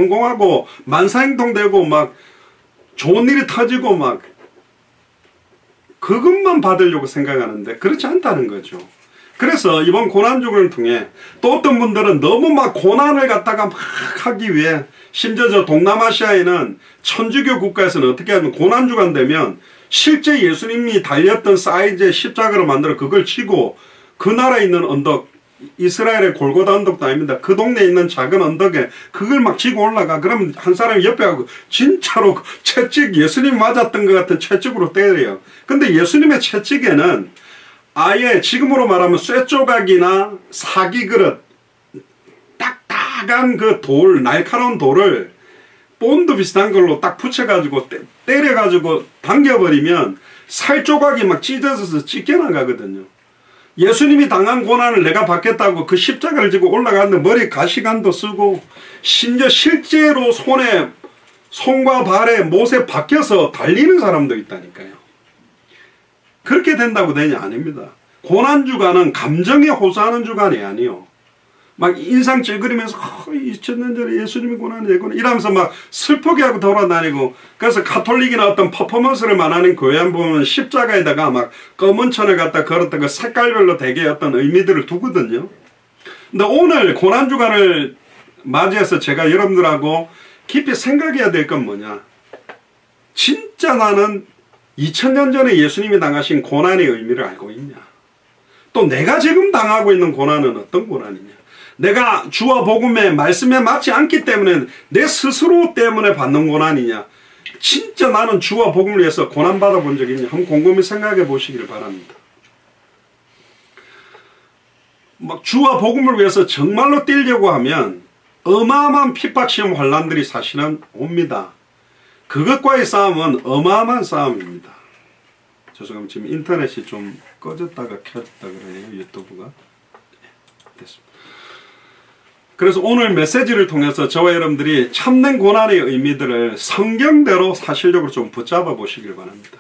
성공하고 만사행통되고 막 좋은 일이 터지고 막 그것만 받으려고 생각하는데 그렇지 않다는 거죠. 그래서 이번 고난주간을 통해 또 어떤 분들은 너무 막 고난을 갖다가 막 하기 위해, 심지어 저 동남아시아에는 천주교 국가에서는 어떻게 하면 고난주간 되면 실제 예수님이 달렸던 사이즈의 십자가를 만들어 그걸 치고 그 나라에 있는 언덕, 이스라엘의 골고다 언덕도 아닙니다. 그 동네에 있는 작은 언덕에 그걸 막 지고 올라가. 그러면 한 사람이 옆에 하고 진짜로 채찍, 예수님 맞았던 것 같은 채찍으로 때려요. 근데 예수님의 채찍에는 아예 지금으로 말하면 쇠조각이나 사기 그릇, 딱딱한 그 돌, 날카로운 돌을 본드 비슷한 걸로 딱 붙여가지고 때려가지고 당겨버리면 살조각이 막 찢어져서 찢겨나가거든요. 예수님이 당한 고난을 내가 받겠다고 그 십자가를 지고 올라가는데 머리에 가시관도 쓰고 심지어 실제로 손과 발에 못에 박혀서 달리는 사람도 있다니까요. 그렇게 된다고 되냐? 아닙니다. 고난주간은 감정에 호소하는 주간이 아니요. 막 인상 찔그리면서 2000년 전에 예수님이 고난이 됐구나 이러면서 막 슬프게 하고 돌아다니고, 그래서 가톨릭이나 어떤 퍼포먼스를 말하는 교회 한 보면 십자가에다가 막 검은 천을 갖다 걸었다가 색깔별로 되게 어떤 의미들을 두거든요. 근데 오늘 고난주간을 맞이해서 제가 여러분들하고 깊이 생각해야 될 건 뭐냐, 진짜 나는 2000년 전에 예수님이 당하신 고난의 의미를 알고 있냐, 또 내가 지금 당하고 있는 고난은 어떤 고난이냐, 내가 주와 복음의 말씀에 맞지 않기 때문에 내 스스로 때문에 받는 고난이냐, 진짜 나는 주와 복음을 위해서 고난받아 본 적이 있냐, 한번 곰곰이 생각해 보시기를 바랍니다. 막 주와 복음을 위해서 정말로 뛰려고 하면 어마어마한 핍박 시험 환란들이 사실은 옵니다. 그것과의 싸움은 어마어마한 싸움입니다. 죄송합니다. 지금 인터넷이 좀 꺼졌다가 켜졌다 그러네요. 유튜브가. 됐습니다. 그래서 오늘 메시지를 통해서 저와 여러분들이 참된 고난의 의미들을 성경대로 사실적으로 좀 붙잡아 보시길 바랍니다.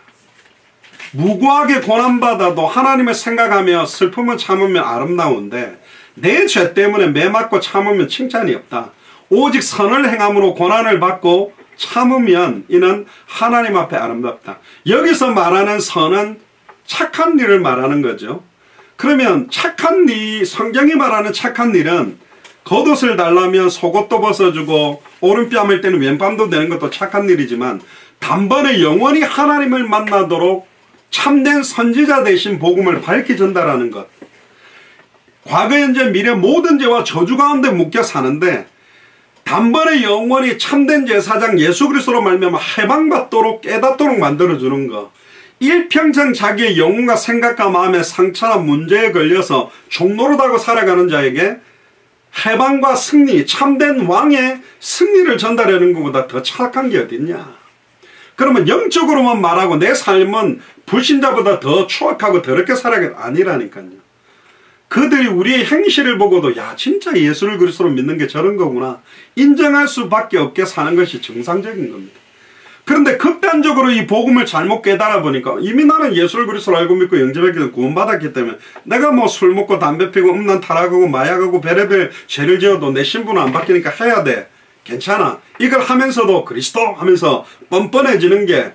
무고하게 고난받아도 하나님을 생각하며 슬픔을 참으면 아름다운데 내 죄 때문에 매맞고 참으면 칭찬이 없다. 오직 선을 행함으로 고난을 받고 참으면 이는 하나님 앞에 아름답다. 여기서 말하는 선은 착한 일을 말하는 거죠. 그러면 착한 일, 성경이 말하는 착한 일은 겉옷을 달라면 속옷도 벗어주고 오른뺨을 때는 왼뺨도 되는 것도 착한 일이지만, 단번에 영원히 하나님을 만나도록 참된 선지자 대신 복음을 밝히 전달하는 것, 과거 현재 미래 모든 죄와 저주 가운데 묶여 사는데 단번에 영원히 참된 제사장 예수 그리스도로 말미암아 해방받도록 깨닫도록 만들어주는 것, 일평생 자기의 영혼과 생각과 마음의 상처나 문제에 걸려서 종노릇하고 살아가는 자에게 해방과 승리, 참된 왕의 승리를 전달하는 것보다 더 착한 게 어딨냐. 그러면 영적으로만 말하고 내 삶은 불신자보다 더 추악하고 더럽게 살아가는 아니라니까요. 그들이 우리의 행실을 보고도 야 진짜 예수를 그리스도로 믿는 게 저런 거구나 인정할 수밖에 없게 사는 것이 정상적인 겁니다. 그런데 극단적으로 이 복음을 잘못 깨달아 보니까 이미 나는 예수를 그리스도로 알고 믿고 영접했기 구원받았기 때문에 내가 뭐 술 먹고 담배 피고 음란 타락하고 마약하고 별의별 죄를 지어도 내 신분은 안 바뀌니까 해야 돼, 괜찮아, 이걸 하면서도 그리스도 하면서 뻔뻔해지는 게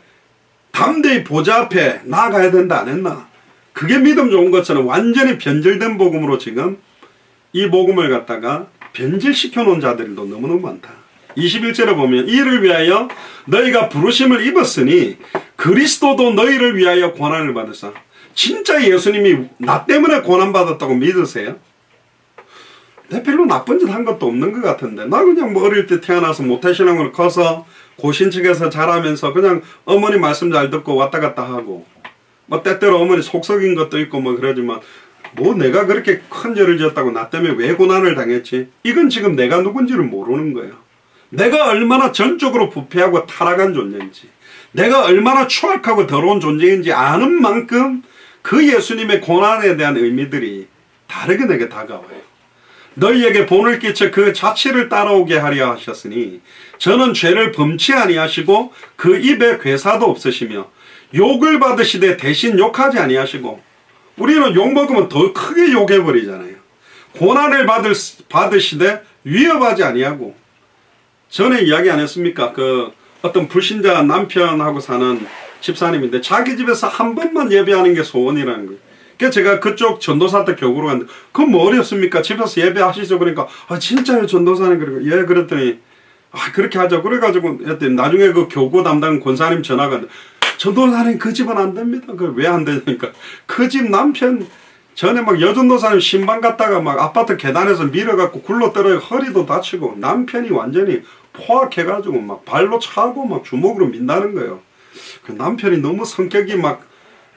담대히 보좌 앞에 나아가야 된다 안 했나. 그게 믿음 좋은 것처럼 완전히 변질된 복음으로 지금 이 복음을 갖다가 변질시켜 놓은 자들도 너무너무 많다. 21절에 보면 이를 위하여 너희가 부르심을 입었으니 그리스도도 너희를 위하여 고난을 받으사. 진짜 예수님이 나 때문에 고난받았다고 믿으세요? 내 별로 나쁜 짓 한 것도 없는 것 같은데 나 그냥 뭐 어릴 때 태어나서 모태신앙으로 커서 고신측에서 자라면서 그냥 어머니 말씀 잘 듣고 왔다 갔다 하고 뭐 때때로 어머니 속썩인 것도 있고 뭐 그러지만 뭐 내가 그렇게 큰 죄를 지었다고 나 때문에 왜 고난을 당했지? 이건 지금 내가 누군지를 모르는 거예요. 내가 얼마나 전적으로 부패하고 타락한 존재인지, 내가 얼마나 추악하고 더러운 존재인지 아는 만큼 그 예수님의 고난에 대한 의미들이 다르게 내게 다가와요. 너희에게 본을 끼쳐 그 자취를 따라오게 하려 하셨으니 저는 죄를 범치 아니하시고 그 입에 괴사도 없으시며 욕을 받으시되 대신 욕하지 아니하시고, 우리는 욕 먹으면 더 크게 욕해버리잖아요. 고난을 받으시되 위협하지 아니하고 전에 이야기 안 했습니까? 그 어떤 불신자 남편하고 사는 집사님인데 자기 집에서 한 번만 예배하는 게 소원이라는 거예요. 그래서 제가 그쪽 전도사한테 교구로 갔는데 그건 뭐 어렵습니까? 집에서 예배하시죠. 그러니까 아 진짜요 전도사님? 그러고 예 그랬더니 아 그렇게 하죠. 그래가지고 나중에 그 교구 담당 권사님 전화가 전도사님 그 집은 안 됩니다. 그 왜 안 되니까 그 집 남편 전에 막 여전도사님 신방 갔다가 막 아파트 계단에서 밀어갖고 굴러 떨어져 허리도 다치고 남편이 완전히 포악해가지고 막 발로 차고 막 주먹으로 민다는 거예요. 그 남편이 너무 성격이 막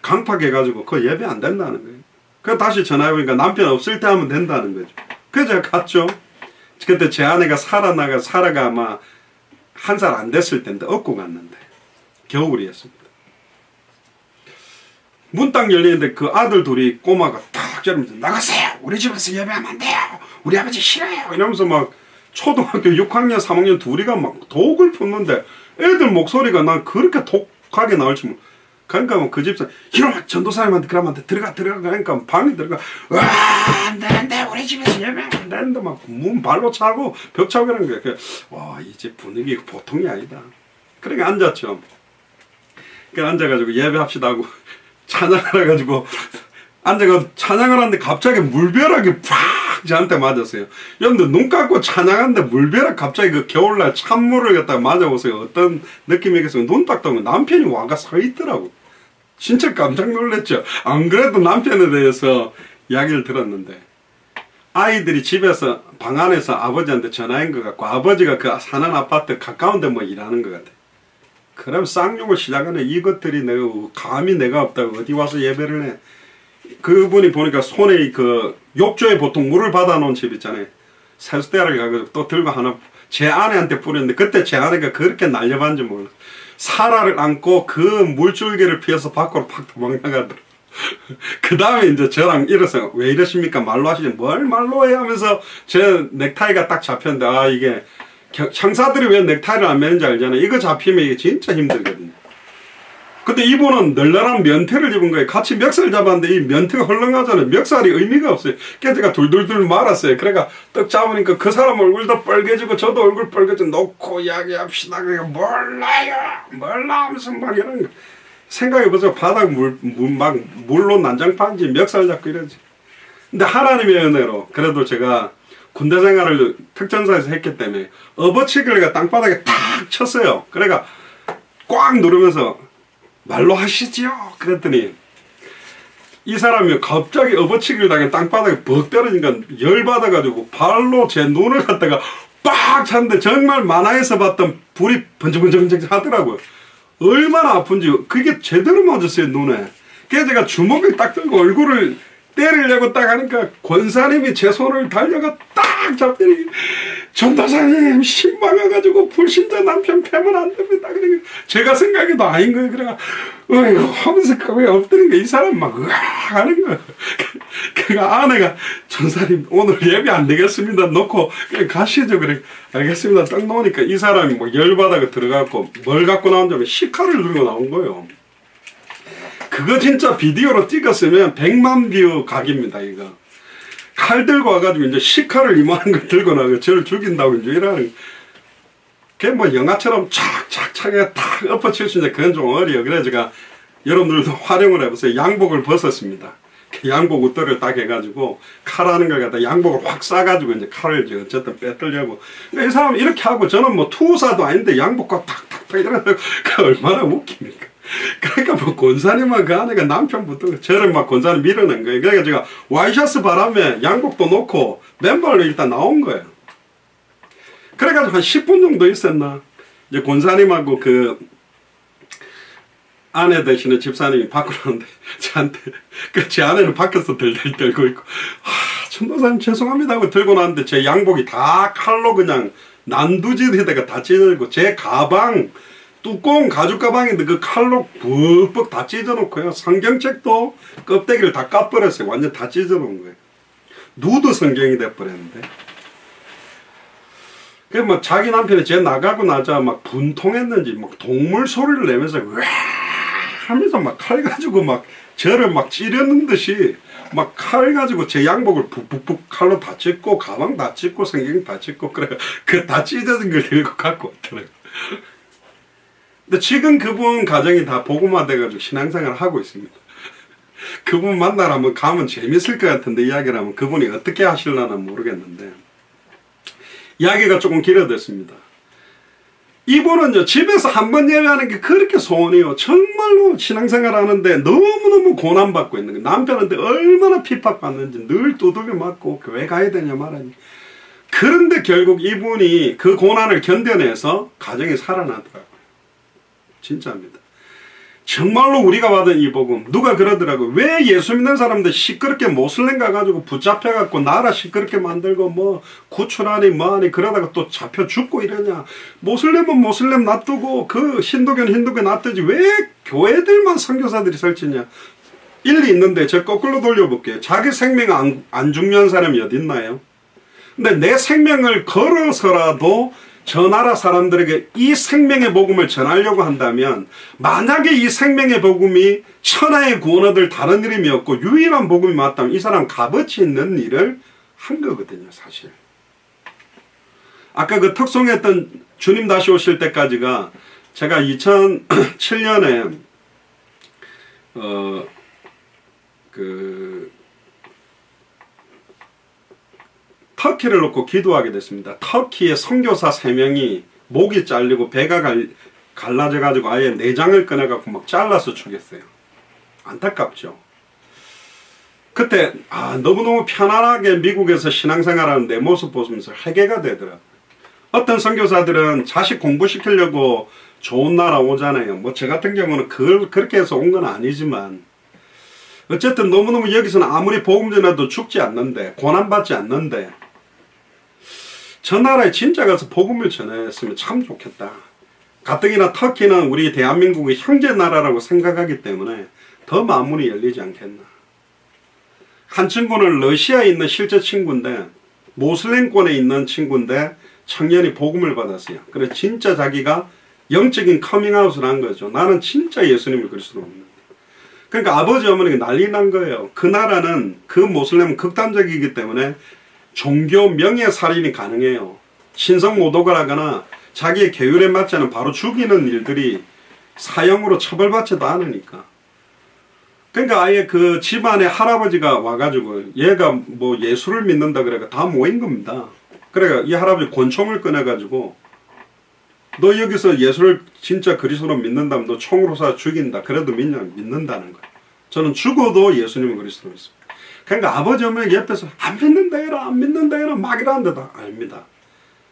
강팍해가지고 그 예배 안 된다는 거예요. 그래서 다시 전화해보니까 남편 없을 때 하면 된다는 거죠. 그래서 제가 갔죠. 그때 제 아내가 사라가 아마 1살 안 됐을 때인데 업고 갔는데 겨울이었습니다. 문 딱 열리는데 그 아들 둘이 꼬마가 딱 저러면서 나가세요. 우리 집에서 예배하면 안 돼요. 우리 아버지 싫어요. 이러면서 막 초등학교 6학년 3학년 둘이가 막 독을 품는데 애들 목소리가 난 그렇게 독하게 나올지 뭐. 그러니까 뭐 그 집사 이놈아 전도사님한테 그러면 안 돼. 들어가 그러니까 방에 들어가 와 안돼 우리 집에서 예배하면 안 되는데 막 문 발로 차고 벽 차고 그러는 거야. 와 이 집 분위기 보통이 아니다. 그러니까 앉았죠. 그러니까 앉아가지고 예배합시다 하고 찬양을 해가지고 앉아가지고 찬양을 하는데 갑자기 물벼락이 팍 저한테 맞았어요. 여러분들 눈 감고 찬양하는데 물벼락 갑자기 그 겨울날 찬물을 갖다가 맞아보세요. 어떤 느낌이겠어요. 눈 딱 뜨면 남편이 와가 서 있더라고. 진짜 깜짝 놀랐죠. 안 그래도 남편에 대해서 이야기를 들었는데 아이들이 집에서 방 안에서 아버지한테 전화한 것 같고 아버지가 그 사는 아파트 가까운데 뭐 일하는 것 같아. 그럼 쌍욕을 시작하네. 이것들이 내가 감히 내가 없다고 어디 와서 예배를 해. 그분이 보니까 손에 그 욕조에 보통 물을 받아놓은 집 있잖아요. 세숫대를 가지고 또 들고 하나 제 아내한테 뿌렸는데 그때 제 아내가 그렇게 날려봤는지 몰라. 사라를 안고 그 물줄기를 피해서 밖으로 팍 도망나가더라고. 그 다음에 이제 저랑 이래서 왜 이러십니까? 말로 하시지. 뭘 말로 해? 하면서 제 넥타이가 딱 잡혔는데 아 이게 형사들이 왜 넥타이를 안 매는지 알잖아요. 이거 잡히면 이게 진짜 힘들거든요. 근데 이분은 널널한 면태를 입은 거예요. 같이 멱살 잡았는데 이 면태가 헐렁하잖아요. 멱살이 의미가 없어요. 그래서 제가 둘둘둘 말았어요. 그러니까 떡 잡으니까 그 사람 얼굴도 빨개지고 저도 얼굴 빨개지고 놓고 이야기합시다. 그러니까 몰라 하면서 막 이런 거. 생각해보세요. 바닥 물로 난장판지 멱살 잡고 이러지. 근데 하나님의 은혜로 그래도 제가 군대 생활을 특전사에서 했기 때문에 업어치기를 땅바닥에 탁 쳤어요. 그러니까 꽉 누르면서 말로 하시지요. 그랬더니 이 사람이 갑자기 업어치기를 당해 땅바닥에 벅 떨어지니까 열받아가지고 발로 제 눈을 갖다가 빡 찼는데 정말 만화에서 봤던 불이 번쩍번쩍 하더라고요. 얼마나 아픈지 그게 제대로 맞았어요 눈에. 그래서 제가 주먹을 딱 들고 얼굴을 때리려고 딱 하니까 권사님이 제 손을 달려가 딱 잡더니 전도사님 신방해가지고 불신자 남편 패면 안 됩니다. 그러니까 제가 생각해도 아닌 거예요. 그래가 어이구 하면서 거기에 엎드린 거 이 사람 막 으악 하는 거예요. 그러니까 아내가 전사님 오늘 예배 안 되겠습니다 놓고 그냥 가시죠. 그래 알겠습니다 딱 놓으니까 이 사람이 뭐 열받아가 들어가고 뭘 갖고 나온 다음에 시카를 들고 나온 거예요. 그거 진짜 비디오로 찍었으면 100만 뷰 각입니다. 이거 칼 들고 와가지고 이제 시카를 이만한 걸 들고 나가 저를 죽인다고 이제 이러는 그게 뭐 영화처럼 착착착 탁 엎어칠 수 있는데 그건 좀 어려요. 그래서 제가 여러분들도 활용을 해보세요. 양복을 벗었습니다. 양복 웃도를 딱 해가지고 칼하는 걸 갖다 양복을 확 싸가지고 이제 칼을 이제 어쨌든 빼뜨려고. 이 사람 이렇게 하고 저는 뭐 투사도 아닌데 양복과 탁탁탁 이러면 그 얼마나 웃깁니까? 그러니까 뭐 권사님은 그 아내가 남편부터 저를 막 권사님 밀어낸 거예요. 그러니까 제가 와이셔츠 바람에 양복도 놓고 맨발로 일단 나온 거예요. 그래가지고 한 10분 정도 있었나. 이제 권사님하고 그 아내 되시는 집사님이 밖으로 오는데 저한테 제 아내는 밖에서 덜덜 떨고 있고 전도사님 죄송합니다 하고 들고 나왔는데 제 양복이 다 칼로 그냥 난두질에다가 다 찢어지고 제 가방 두꺼운 가죽 가방인데 그 칼로 벅벅 다 찢어놓고요. 성경책도 껍데기를 다 까버렸어요. 완전 다 찢어놓은 거예요. 누드 성경이 돼버렸는데. 그 뭐 자기 남편이 쟤 나가고 나자 막 분통했는지 막 동물 소리를 내면서 와 하면서 막 칼 가지고 막 저를 막 찌르는 듯이 막 칼 가지고 제 양복을 푹푹푹 칼로 다 찢고 가방 다 찢고 성경 다 찢고 그래 그 다 찢어진 걸 들고 갖고 왔더라고요. 근데 지금 그분 가정이 다 복음화 돼가지고 신앙생활을 하고 있습니다. 그분 만나러 한번 가면 재밌을 것 같은데 이야기를 하면 그분이 어떻게 하실려나 모르겠는데 이야기가 조금 길어졌습니다. 이분은요 집에서 한 번 예배하는 게 그렇게 소원이요. 정말로 신앙생활 하는데 너무너무 고난받고 있는 거예요. 남편한테 얼마나 핍박받는지 늘 두들겨 맞고 교회 가야 되냐 말하니. 그런데 결국 이분이 그 고난을 견뎌내서 가정이 살아나더라고요. 진짜입니다. 정말로 우리가 받은 이 복음 누가 그러더라고요. 왜 예수 믿는 사람들 시끄럽게 모슬렘 가가지고 붙잡혀갖고 나라 시끄럽게 만들고 뭐 구출하니 뭐하니 그러다가 또 잡혀 죽고 이러냐. 모슬렘은 모슬렘 놔두고 그 힌두교는 힌두교 놔두지 왜 교회들만 선교사들이 설치냐. 일리 있는데 저 거꾸로 돌려볼게요. 자기 생명 안 중요한 사람이 어디 있나요? 근데 내 생명을 걸어서라도 저 나라 사람들에게 이 생명의 복음을 전하려고 한다면 만약에 이 생명의 복음이 천하의 구원 얻을 다른 이름이 없고 유일한 복음이 맞다면 이 사람 값어치 있는 일을 한 거거든요. 사실 아까 그 특송했던 주님 다시 오실 때까지가 제가 2007년에 터키를 놓고 기도하게 됐습니다. 터키의 선교사 3명이 목이 잘리고 배가 갈라져 가지고 아예 내장을 꺼내 갖고 막 잘라서 죽였어요. 안타깝죠. 그때 너무너무 편안하게 미국에서 신앙생활하는 내 모습 보면서 회개가 되더라고요. 어떤 선교사들은 자식 공부시키려고 좋은 나라 오잖아요. 뭐 저 같은 경우는 그렇게 해서 온 건 아니지만 어쨌든 너무너무 여기서는 아무리 복음 전해도 죽지 않는데 고난받지 않는데 저 나라에 진짜 가서 복음을 전했으면 참 좋겠다. 가뜩이나 터키는 우리 대한민국의 형제 나라라고 생각하기 때문에 더 마음문이 열리지 않겠나. 한 친구는 러시아에 있는 실제 친구인데 모슬렘권에 있는 친구인데 청년이 복음을 받았어요. 그래서 진짜 자기가 영적인 커밍아웃을 한 거죠. 나는 진짜 예수님을 그리스도로 믿는다. 그러니까 아버지 어머니가 난리 난 거예요. 그 나라는 그 모슬렘은 극단적이기 때문에 종교 명예살인이 가능해요. 신성 모독을 하거나 자기의 계율에 맞지 않으면 바로 죽이는 일들이 사형으로 처벌받지도 않으니까. 그러니까 아예 그 집안에 할아버지가 와가지고 얘가 뭐 예수를 믿는다 그래가 다 모인 겁니다. 그래가 이 할아버지 권총을 꺼내가지고 너 여기서 예수를 진짜 그리스도로 믿는다면 너 총으로 쏴 죽인다. 그래도 믿는다는 거야. 저는 죽어도 예수님을 그리스도로 믿습니다. 그러니까 아버지 어머니 옆에서 안 믿는다 해라 안 믿는다 해라 막 이러는데도 아닙니다.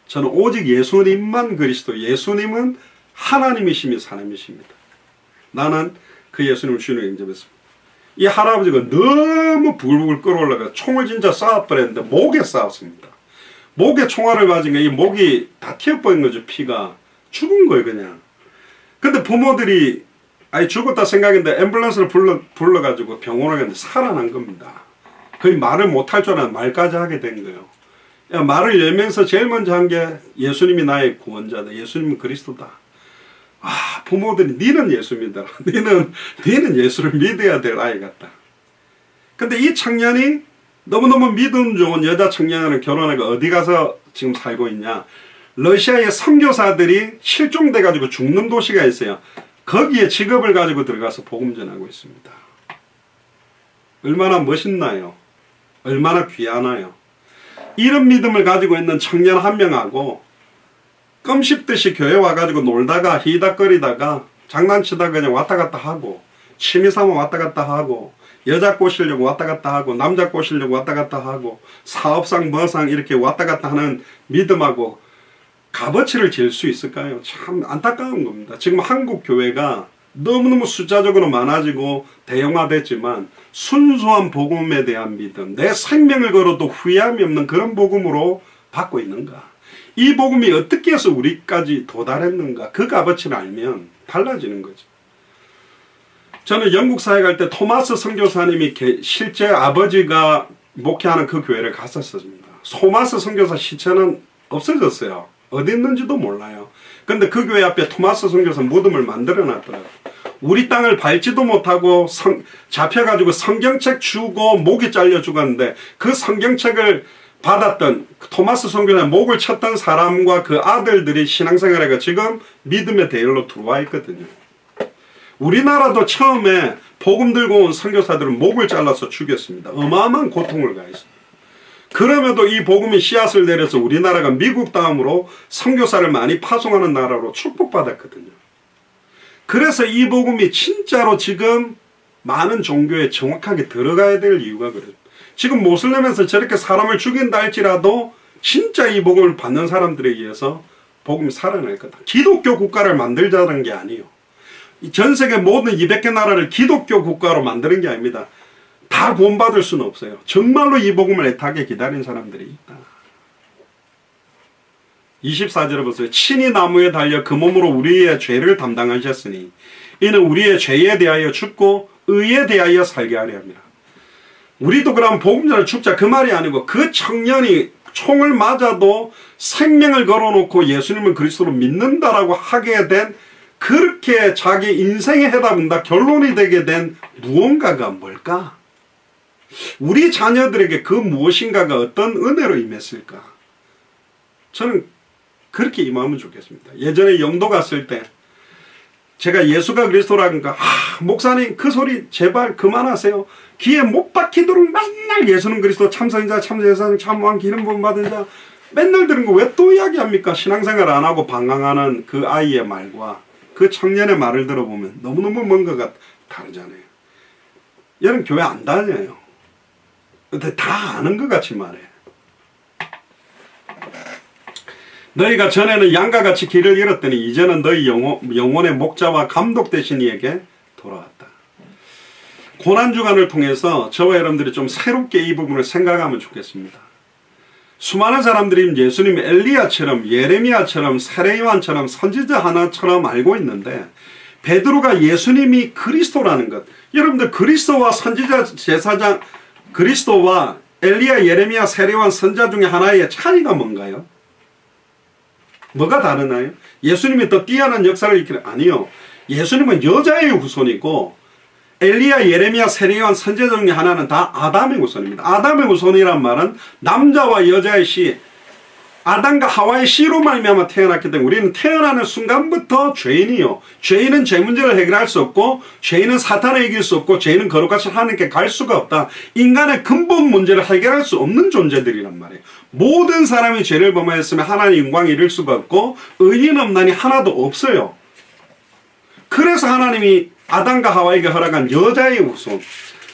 저는 오직 예수님만 그리스도, 예수님은 하나님이시며 사람이십니다. 나는 그 예수님을 주님으로 인정했습니다. 이 할아버지가 너무 부글부글 끓어올라가 총을 진짜 쏴버렸는데 목에 쏴왔습니다. 목에 총알을 맞은 게 이 목이 다 튀어버린 거죠. 피가 죽은 거예요 그냥. 근데 부모들이 아니 죽었다 생각했는데 앰뷸런스를 불러가지고 병원에 갔는데 살아난 겁니다. 거의 말을 못할 줄 알았는데 말까지 하게 된 거예요. 야, 말을 열면서 제일 먼저 한 게 예수님이 나의 구원자다. 예수님은 그리스도다. 부모들이 니는 예수 믿어라. 니는 예수를 믿어야 될 아이 같다. 근데 이 청년이 너무너무 믿음 좋은 여자 청년을 결혼하고 어디 가서 지금 살고 있냐. 러시아의 선교사들이 실종돼가지고 죽는 도시가 있어요. 거기에 직업을 가지고 들어가서 복음 전하고 있습니다. 얼마나 멋있나요? 얼마나 귀하나요? 이런 믿음을 가지고 있는 청년 한 명하고 껌 씹듯이 교회 와가지고 놀다가 히닥거리다가 장난치다가 그냥 왔다 갔다 하고 취미삼아 왔다 갔다 하고 여자 꼬시려고 왔다 갔다 하고 남자 꼬시려고 왔다 갔다 하고 사업상 뭐상 이렇게 왔다 갔다 하는 믿음하고 값어치를 질 수 있을까요? 참 안타까운 겁니다. 지금 한국 교회가 너무너무 숫자적으로 많아지고 대형화됐지만 순수한 복음에 대한 믿음, 내 생명을 걸어도 후회함이 없는 그런 복음으로 받고 있는가? 이 복음이 어떻게 해서 우리까지 도달했는가? 그 값어치를 알면 달라지는 거죠. 저는 영국 사회 갈 때 토마스 선교사님이 실제 아버지가 목회하는 그 교회를 갔었습니다. 토마스 선교사 시체는 없어졌어요. 어디 있는지도 몰라요. 근데 그 교회 앞에 토마스 선교사 무덤을 만들어 놨더라고요. 우리 땅을 밟지도 못하고 잡혀가지고 성경책 주고 목이 잘려 죽었는데 그 성경책을 받았던 토마스 선교사의 목을 쳤던 사람과 그 아들들이 신앙생활에가 지금 믿음의 대열로 들어와 있거든요. 우리나라도 처음에 복음 들고 온 선교사들은 목을 잘라서 죽였습니다. 어마어마한 고통을 가했습니다. 그럼에도 이 복음이 씨앗을 내려서 우리나라가 미국 다음으로 선교사를 많이 파송하는 나라로 축복받았거든요. 그래서 이 복음이 진짜로 지금 많은 종교에 정확하게 들어가야 될 이유가 그래요. 지금 모슬렘에서 저렇게 사람을 죽인다 할지라도 진짜 이 복음을 받는 사람들에 의해서 복음이 살아날 거다. 기독교 국가를 만들자는 게 아니에요. 전 세계 모든 200개 나라를 기독교 국가로 만드는 게 아닙니다. 다 구원받을 수는 없어요. 정말로 이 복음을 애타게 기다린 사람들이 있다. 24절에 보세요. 친히 나무에 달려 그 몸으로 우리의 죄를 담당하셨으니 이는 우리의 죄에 대하여 죽고 의에 대하여 살게 하려 합니다. 우리도 그럼 복음 전에 죽자 그 말이 아니고 그 청년이 총을 맞아도 생명을 걸어놓고 예수님을 그리스도로 믿는다라고 하게 된 그렇게 자기 인생에 해답은다 결론이 되게 된 무언가가 뭘까? 우리 자녀들에게 그 무엇인가가 어떤 은혜로 임했을까? 저는 그렇게 임하면 좋겠습니다. 예전에 영도 갔을 때 제가 예수가 그리스도라니까 목사님 그 소리 제발 그만하세요. 귀에 못 박히도록 맨날 예수는 그리스도 참선자 참제사장 참왕 기름 부음 받은 자 맨날 들은 거 왜 또 이야기합니까? 신앙생활 안 하고 방황하는 그 아이의 말과 그 청년의 말을 들어보면 너무너무 뭔가가 다르잖아요. 얘는 교회 안 다녀요. 근데 다 아는 것 같이 말해. 너희가 전에는 양과 같이 길을 잃었더니 이제는 너희 영혼의 목자와 감독 되신 이에게 돌아왔다. 고난주간을 통해서 저와 여러분들이 좀 새롭게 이 부분을 생각하면 좋겠습니다. 수많은 사람들이 예수님 엘리야처럼 예레미야처럼 세례요한처럼 선지자 하나처럼 알고 있는데 베드로가 예수님이 그리스도라는 것, 여러분들 그리스도와 선지자 제사장 그리스도와 엘리야 예레미야 세례요한 선지자 중에 하나의 차이가 뭔가요? 뭐가 다르나요? 예수님이 더 뛰어난 역사를 일으키는 아니요. 예수님은 여자의 후손이고 엘리야 예레미야 세례요한 선지자 중에 하나는 다 아담의 후손입니다. 아담의 후손이란 말은 남자와 여자의 씨 아담과 하와의 씨로 말미암아 태어났기 때문에 우리는 태어나는 순간부터 죄인이요. 죄인은 죄 문제를 해결할 수 없고 죄인은 사탄을 이길 수 없고 죄인은 거룩하신 하나님께 갈 수가 없다. 인간의 근본 문제를 해결할 수 없는 존재들이란 말이에요. 모든 사람이 죄를 범하였으면 하나님의 영광을 이룰 수가 없고 의인 없나니 하나도 없어요. 그래서 하나님이 아담과 하와에게 허락한 여자의 후손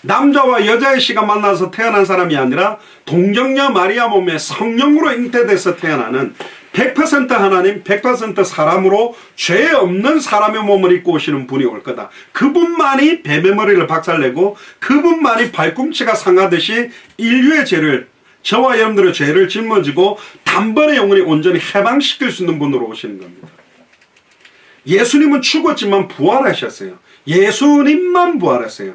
남자와 여자의 씨가 만나서 태어난 사람이 아니라 동정녀 마리아 몸에 성령으로 잉태돼서 태어나는 100% 하나님 100% 사람으로 죄 없는 사람의 몸을 입고 오시는 분이 올 거다. 그분만이 뱀의 머리를 박살내고 그분만이 발꿈치가 상하듯이 인류의 죄를 저와 여러분들의 죄를 짊어지고 단번에 영원히 온전히 해방시킬 수 있는 분으로 오시는 겁니다. 예수님은 죽었지만 부활하셨어요. 예수님만 부활했어요.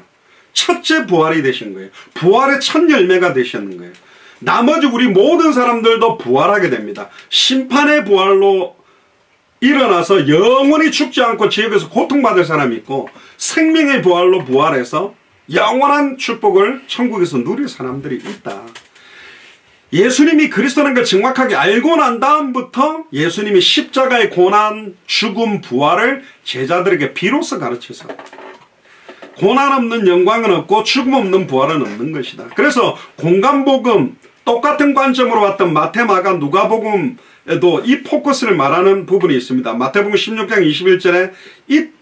첫째 부활이 되신 거예요. 부활의 첫 열매가 되셨는 거예요. 나머지 우리 모든 사람들도 부활하게 됩니다. 심판의 부활로 일어나서 영원히 죽지 않고 지옥에서 고통받을 사람이 있고 생명의 부활로 부활해서 영원한 축복을 천국에서 누릴 사람들이 있다. 예수님이 그리스도라는 걸 정확하게 알고 난 다음부터 예수님이 십자가의 고난, 죽음, 부활을 제자들에게 비로소 가르쳐서 고난 없는 영광은 없고 죽음 없는 부활은 없는 것이다. 그래서 공간복음 똑같은 관점으로 왔던 마태, 마가, 누가복음에도 이 포커스를 말하는 부분이 있습니다. 마태복음 16장 21절에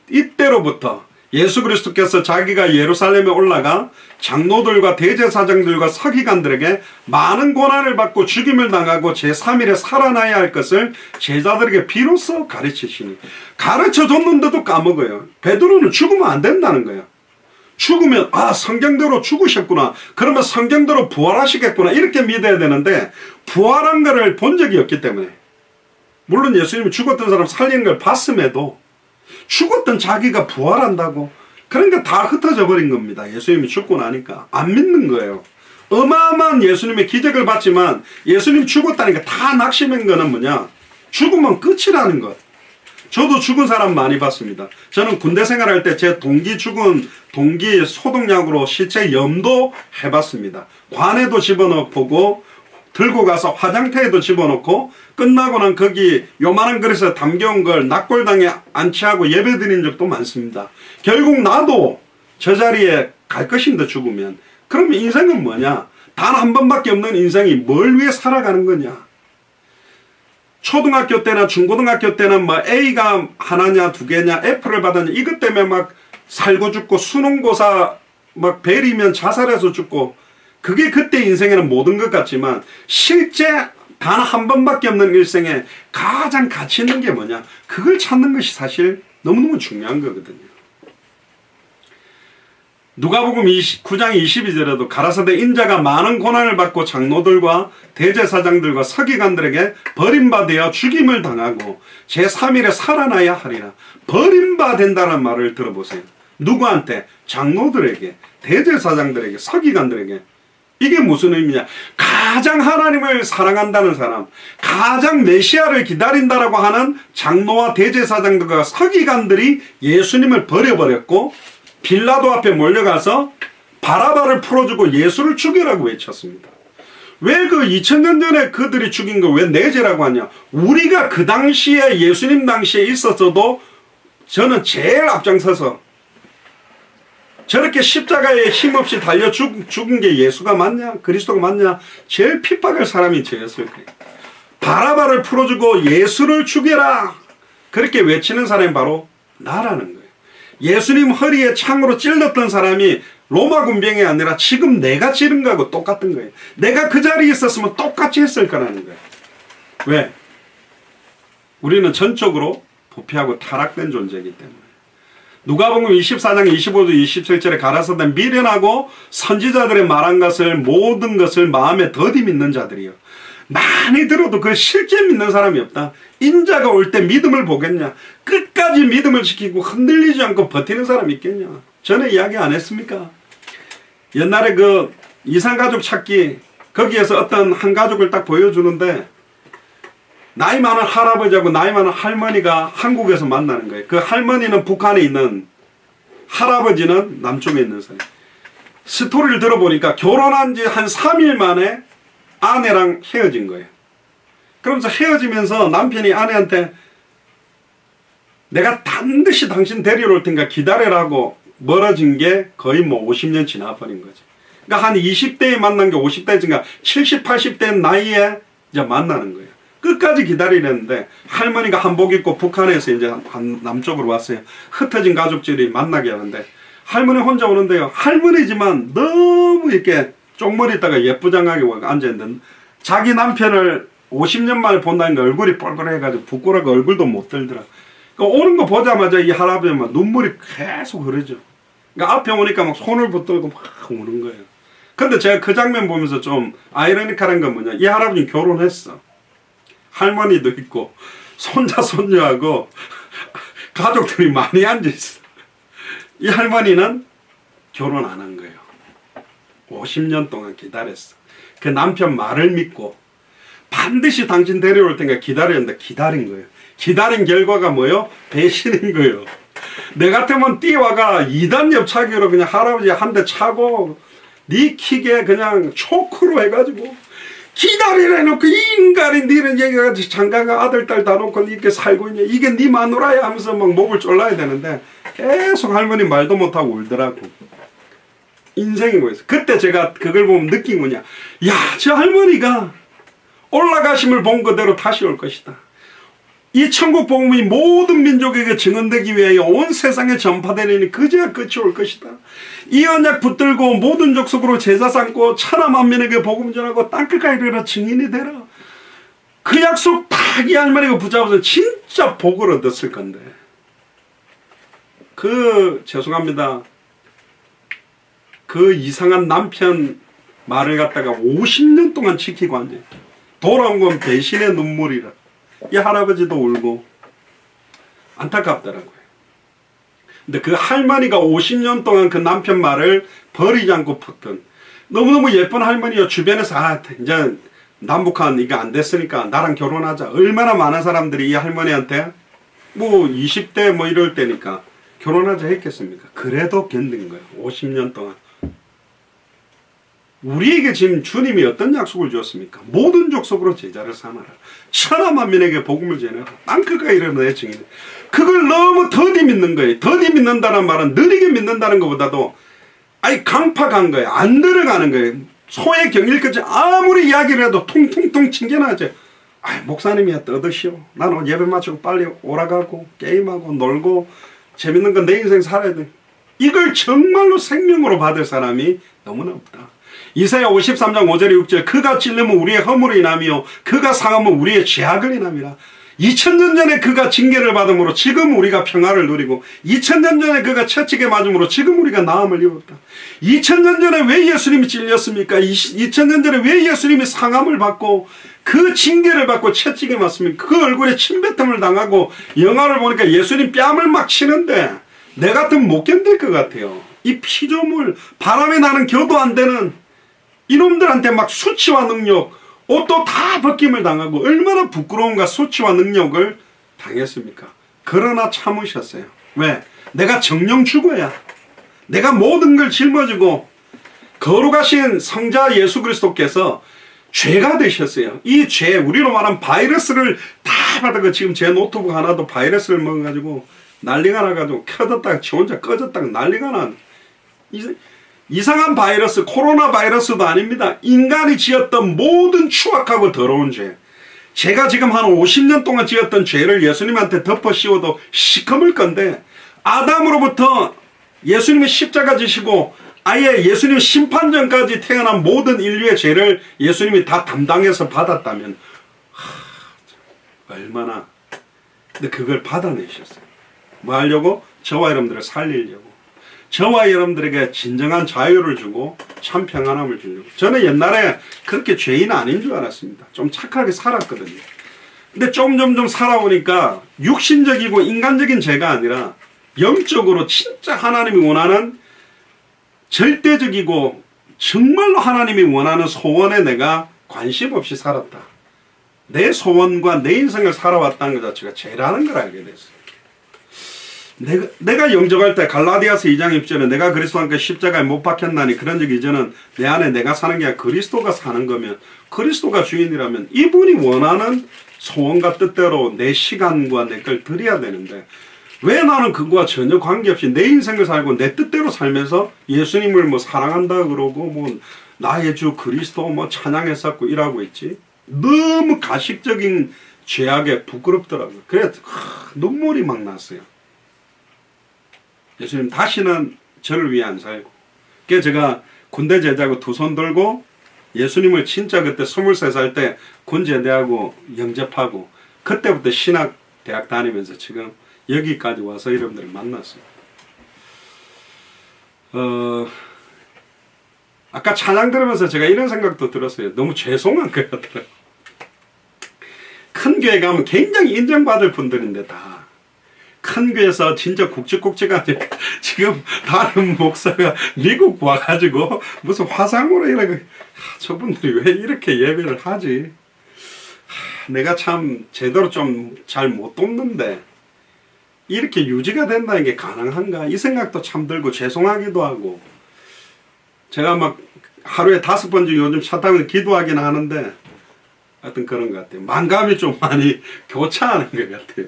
이때로부터 예수 그리스도께서 자기가 예루살렘에 올라가 장로들과 대제사장들과 서기관들에게 많은 고난을 받고 죽임을 당하고 제3일에 살아나야 할 것을 제자들에게 비로소 가르치시니 가르쳐줬는데도 까먹어요. 베드로는 죽으면 안 된다는 거예요. 죽으면 성경대로 죽으셨구나. 그러면 성경대로 부활하시겠구나. 이렇게 믿어야 되는데 부활한 것을 본 적이 없기 때문에 물론 예수님이 죽었던 사람 살리는 걸 봤음에도 죽었던 자기가 부활한다고 그러니까 다 흩어져 버린 겁니다. 예수님이 죽고 나니까 안 믿는 거예요. 어마어마한 예수님의 기적을 봤지만 예수님 죽었다니까 다 낙심한 거는 뭐냐? 죽으면 끝이라는 것. 저도 죽은 사람 많이 봤습니다. 저는 군대 생활할 때 제 동기 죽은 동기 소독약으로 시체 염도 해봤습니다. 관에도 집어넣고 들고 가서 화장터에도 집어넣고 끝나고 난 거기 요만한 그릇에 담겨온 걸 낙골당에 안치하고 예배드린 적도 많습니다. 결국 나도 저 자리에 갈 것인데 죽으면 그러면 인생은 뭐냐? 단 한 번밖에 없는 인생이 뭘 위해 살아가는 거냐? 초등학교 때나 중고등학교 때는 뭐 A가 하나냐 두 개냐 F를 받았냐 이것 때문에 막 살고 죽고 수능고사 막 베리면 자살해서 죽고 그게 그때 인생에는 모든 것 같지만 실제 단 한 번밖에 없는 일생에 가장 가치 있는 게 뭐냐? 그걸 찾는 것이 사실 너무너무 중요한 거거든요. 누가복음 9장 22절에도 가라사대 인자가 많은 고난을 받고 장로들과 대제사장들과 서기관들에게 버림받아 죽임을 당하고 제3일에 살아나야 하리라. 버림받는다는 말을 들어보세요. 누구한테? 장로들에게, 대제사장들에게, 서기관들에게. 이게 무슨 의미냐? 가장 하나님을 사랑한다는 사람, 가장 메시아를 기다린다라고 하는 장로와 대제사장들과 서기관들이 예수님을 버려버렸고 빌라도 앞에 몰려가서 바라바를 풀어주고 예수를 죽이라고 외쳤습니다. 왜 그 2000년 전에 그들이 죽인 거 왜 내죄라고 하냐? 우리가 그 당시에 예수님 당시에 있었어도 저는 제일 앞장서서 저렇게 십자가에 힘없이 달려 죽은 게 예수가 맞냐? 그리스도가 맞냐? 제일 핍박할 사람이 저였을 거예요. 바라바를 풀어주고 예수를 죽여라! 그렇게 외치는 사람이 바로 나라는 거예요. 예수님 허리에 창으로 찔렀던 사람이 로마 군병이 아니라 지금 내가 찌른 거하고 똑같은 거예요. 내가 그 자리에 있었으면 똑같이 했을 거라는 거예요. 왜? 우리는 전적으로 부패하고 타락된 존재이기 때문에. 누가복음 24장 25절 27절에 가라사대 미련하고 선지자들의 말한 것을 모든 것을 마음에 더디 믿는 자들이요. 많이 들어도 그 실제 믿는 사람이 없다. 인자가 올 때 믿음을 보겠냐? 끝까지 믿음을 지키고 흔들리지 않고 버티는 사람이 있겠냐? 전에 이야기 안 했습니까? 옛날에 그 이상가족 찾기 거기에서 어떤 한 가족을 딱 보여주는데 나이 많은 할아버지하고 나이 많은 할머니가 한국에서 만나는 거예요. 그 할머니는 북한에 있는, 할아버지는 남쪽에 있는 사람. 스토리를 들어보니까 결혼한 지 한 3일 만에 아내랑 헤어진 거예요. 그러면서 헤어지면서 남편이 아내한테 내가 반드시 당신 데리러 올 테니까 기다리라고 멀어진 게 거의 뭐 50년 지나버린 거죠. 그러니까 한 20대에 만난 게 50대인가 70, 80대 나이에 이제 만나는 거예요. 끝까지 기다리려는데 할머니가 한복 입고 북한에서 이제 남쪽으로 왔어요. 흩어진 가족들이 만나게 하는데 할머니 혼자 오는데요. 할머니지만 너무 이렇게 쪽머리 있다가 예쁘장하게 앉아있는데 자기 남편을 50년 만에 본다는 게 얼굴이 뻘뻘해가지고 부끄러워 얼굴도 못 들더라. 그러니까 오는 거 보자마자 이 할아버지가 눈물이 계속 흐르죠. 그러니까 앞에 오니까 막 손을 붙들고 막 우는 거예요. 근데 제가 그 장면 보면서 좀 아이러니컬한 건 뭐냐. 이 할아버지는 결혼했어. 할머니도 있고 손자 손녀하고 가족들이 많이 앉아있어. 이 할머니는 결혼 안 한 거예요. 50년 동안 기다렸어. 그 남편 말을 믿고 반드시 당신 데려올 테니까 기다렸는데 기다린 거예요. 기다린 결과가 뭐예요? 배신인 거예요. 내 같으면 뛰어와가 2단 옆차기로 그냥 할아버지 한 대 차고 네 킥에 그냥 초크로 해가지고 기다리라 해놓고 이 인간이 니는 얘기가지고 장가가 아들 딸 다 놓고 이렇게 살고 있냐 이게 네 마누라야 하면서 막 목을 졸라야 되는데 계속 할머니 말도 못하고 울더라고. 인생인 거였어. 그때 제가 그걸 보면 느낀 거냐. 야, 저 할머니가 올라가심을 본 그대로 다시 올 것이다. 이 천국 복음이 모든 민족에게 증언되기 위하여 온 세상에 전파되리니 그제야 끝이 올 것이다. 이 언약 붙들고 모든 족속으로 제자 삼고 천하 만민에게 복음 전하고 땅끝까지 이르러 증인이 되라. 그 약속 딱 이 할머니가 붙잡아서 진짜 복을 얻었을 건데 죄송합니다. 그 이상한 남편 말을 갖다가 50년 동안 지키고 앉아요. 돌아온 건 배신의 눈물이라. 이 할아버지도 울고 안타깝더라고요. 근데 그 할머니가 50년 동안 그 남편 말을 버리지 않고 붙던 너무너무 예쁜 할머니요. 주변에서 이제 남북한 이게 안 됐으니까 나랑 결혼하자. 얼마나 많은 사람들이 이 할머니한테 뭐 20대 뭐 이럴 때니까 결혼하자 했겠습니까? 그래도 견딘 거예요. 50년 동안. 우리에게 지금 주님이 어떤 약속을 주었습니까? 모든 족속으로 제자를 삼아라. 천하만민에게 복음을 전해라. 땅끝가 이르는 내 증인. 그걸 너무 더디 믿는 거예요. 더디 믿는다는 말은 느리게 믿는다는 것보다도 아니 강팍한 거예요. 안 들어가는 거예요. 소의 경일까지 아무리 이야기를 해도 퉁퉁퉁 튕겨나죠. 아, 목사님이야 떠드시오. 나는 예배 마치고 빨리 오라가고 게임하고 놀고 재밌는 건 내 인생 살아야 돼. 이걸 정말로 생명으로 받을 사람이 너무나 없다. 이사야 53장 5절에 6절 그가 찔리면 우리의 허물을 인하며 그가 상하면 우리의 죄악을 인함이라. 2000년 전에 그가 징계를 받음으로 지금 우리가 평화를 누리고 2000년 전에 그가 채찍에 맞음으로 지금 우리가 나음을 입었다. 2000년 전에 왜 예수님이 찔렸습니까? 2000년 전에 왜 예수님이 상함을 받고 그 징계를 받고 채찍에 맞습니까? 그 얼굴에 침뱉음을 당하고 영화를 보니까 예수님 뺨을 막 치는데 내 같으면 못 견딜 것 같아요. 이 피조물 바람에 나는 겨도 안 되는 이놈들한테 막 수치와 능력 옷도 다 벗김을 당하고 얼마나 부끄러움과 수치와 능력을 당했습니까? 그러나 참으셨어요. 왜? 내가 정령 죽어야 내가 모든 걸 짊어지고 거룩하신 성자 예수 그리스도께서 죄가 되셨어요. 이 죄, 우리로 말하면 바이러스를 다 받아가 지금 제 노트북 하나도 바이러스를 먹어가지고 난리가 나가지고 켜졌다가 지 혼자 꺼졌다가 난리가 난 이상한 바이러스, 코로나 바이러스도 아닙니다. 인간이 지었던 모든 추악하고 더러운 죄. 제가 지금 한 50년 동안 지었던 죄를 예수님한테 덮어 씌워도 시커멀 건데 아담으로부터 예수님이 십자가 지시고 아예 예수님 심판전까지 태어난 모든 인류의 죄를 예수님이 다 담당해서 받았다면 얼마나. 근데 그걸 받아내셨어요. 뭐 하려고? 저와 여러분들을 살리려고. 저와 여러분들에게 진정한 자유를 주고 참 평안함을 주려고. 저는 옛날에 그렇게 죄인 아닌 줄 알았습니다. 좀 착하게 살았거든요. 근데 점점점 살아오니까 육신적이고 인간적인 죄가 아니라 영적으로 진짜 하나님이 원하는 절대적이고 정말로 하나님이 원하는 소원에 내가 관심 없이 살았다. 내 소원과 내 인생을 살아왔다는 것 자체가 죄라는 걸 알게 됐어요. 내가 영접할 때 갈라디아서 2장 1절에 내가 그리스도와 함께 십자가에 못 박혔나니 그런 적 이제는 내 안에 내가 사는 게 아니라 그리스도가 사는 거면 그리스도가 주인이라면 이분이 원하는 소원과 뜻대로 내 시간과 내 걸 드려야 되는데 왜 나는 그거와 전혀 관계없이 내 인생을 살고 내 뜻대로 살면서 예수님을 뭐 사랑한다 그러고 뭐 나의 주 그리스도 뭐 찬양했었고 이러고 있지. 너무 가식적인 죄악에 부끄럽더라고요. 그래서 눈물이 막 났어요. 예수님 다시는 저를 위해 안 살고. 그래서 제가 군대 제대하고 두 손 들고 예수님을 진짜 그때 23살 때 군 제대하고 영접하고 그때부터 신학 대학 다니면서 지금 여기까지 와서 여러분들을 만났어요. 아까 찬양 들으면서 제가 이런 생각도 들었어요. 너무 죄송한 것 같더라고요. 큰 교회 가면 굉장히 인정받을 분들인데 다 큰 교회에서 진짜 굵직굵직하게 지금 다른 목사가 미국 와가지고 무슨 화상으로 이렇게 저분들이 왜 이렇게 예배를 하지? 내가 참 제대로 좀 잘 못 돕는데 이렇게 유지가 된다는 게 가능한가? 이 생각도 참 들고 죄송하기도 하고 제가 막 하루에 5번 중 요즘 차 타고 기도하긴 하는데 하여튼 그런 것 같아요. 만감이 좀 많이 교차하는 것 같아요.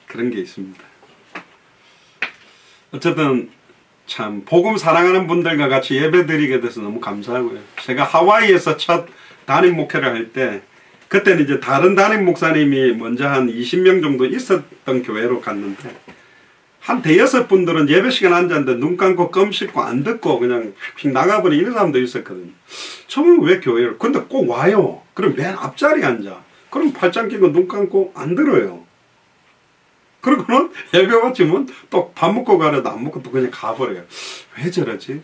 그런 게 있습니다. 어쨌든 참 복음 사랑하는 분들과 같이 예배드리게 돼서 너무 감사하고요. 제가 하와이에서 첫 담임 목회를 할 때 그때는 이제 다른 담임 목사님이 먼저 한 20명 정도 있었던 교회로 갔는데 한 대여섯 분들은 예배 시간 앉았는데 눈 감고 껌 씹고 안 듣고 그냥 휙 나가버린 이런 사람도 있었거든요. 저는 왜 교회를? 근데 꼭 와요. 그럼 맨 앞자리에 앉아. 그럼 팔짱 끼고 눈 감고 안 들어요. 그러고는 예배 마치면 또 밥 먹고 가려도 안 먹고 또 그냥 가버려요. 왜 저러지?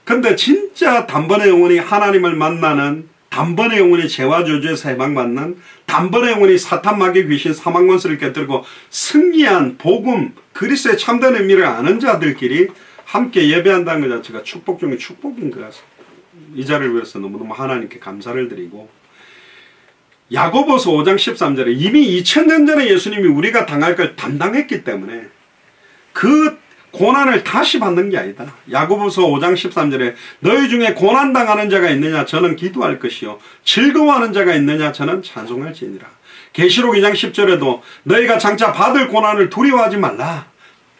근데 진짜 단번에 영혼이 하나님을 만나는, 단번에 영혼이 죄와 저주에서 해방받는, 단번에 영혼이 사탄 마귀 귀신 사망 권세를 깨뜨리고 승리한 복음 그리스도의 참된 의미를 아는 자들끼리 함께 예배한다는 것 자체가 축복 중에 축복인 것 같습니다. 이 자리를 위해서 너무너무 하나님께 감사를 드리고 야고보서 5장 13절에 이미 2000년 전에 예수님이 우리가 당할 걸 담당했기 때문에 그 고난을 다시 받는 게 아니다. 야고보서 5장 13절에 너희 중에 고난당하는 자가 있느냐 저는 기도할 것이요 즐거워하는 자가 있느냐 저는 찬송할지니라. 계시록 2장 10절에도 너희가 장차 받을 고난을 두려워하지 말라.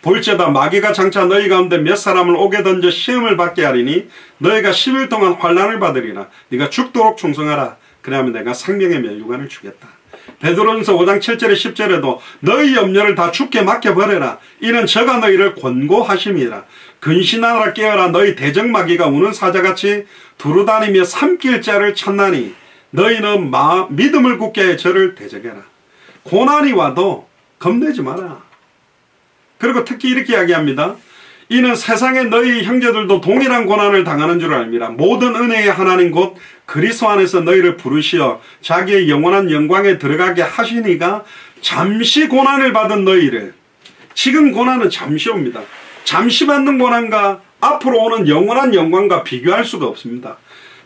볼지어다 마귀가 장차 너희 가운데 몇 사람을 옥에 던져 시험을 받게 하리니 너희가 10일 동안 환난을 받으리라. 네가 죽도록 충성하라. 그러면 내가 생명의 면류관을 주겠다. 베드로전서 5장 7절에 10절에도 너희 염려를 다 주께 맡겨버려라. 이는 저가 너희를 권고하심이라. 근신하라 깨어라. 너희 대적마귀가 우는 사자같이 두루다니며 삼킬 자를 찾나니 너희는 믿음을 굳게 해 저를 대적해라. 고난이 와도 겁내지 마라. 그리고 특히 이렇게 이야기합니다. 이는 세상에 너희 형제들도 동일한 고난을 당하는 줄 알미라. 모든 은혜의 하나님 곧 그리스도 안에서 너희를 부르시어 자기의 영원한 영광에 들어가게 하시니가 잠시 고난을 받은 너희를, 지금 고난은 잠시 옵니다. 잠시 받는 고난과 앞으로 오는 영원한 영광과 비교할 수가 없습니다.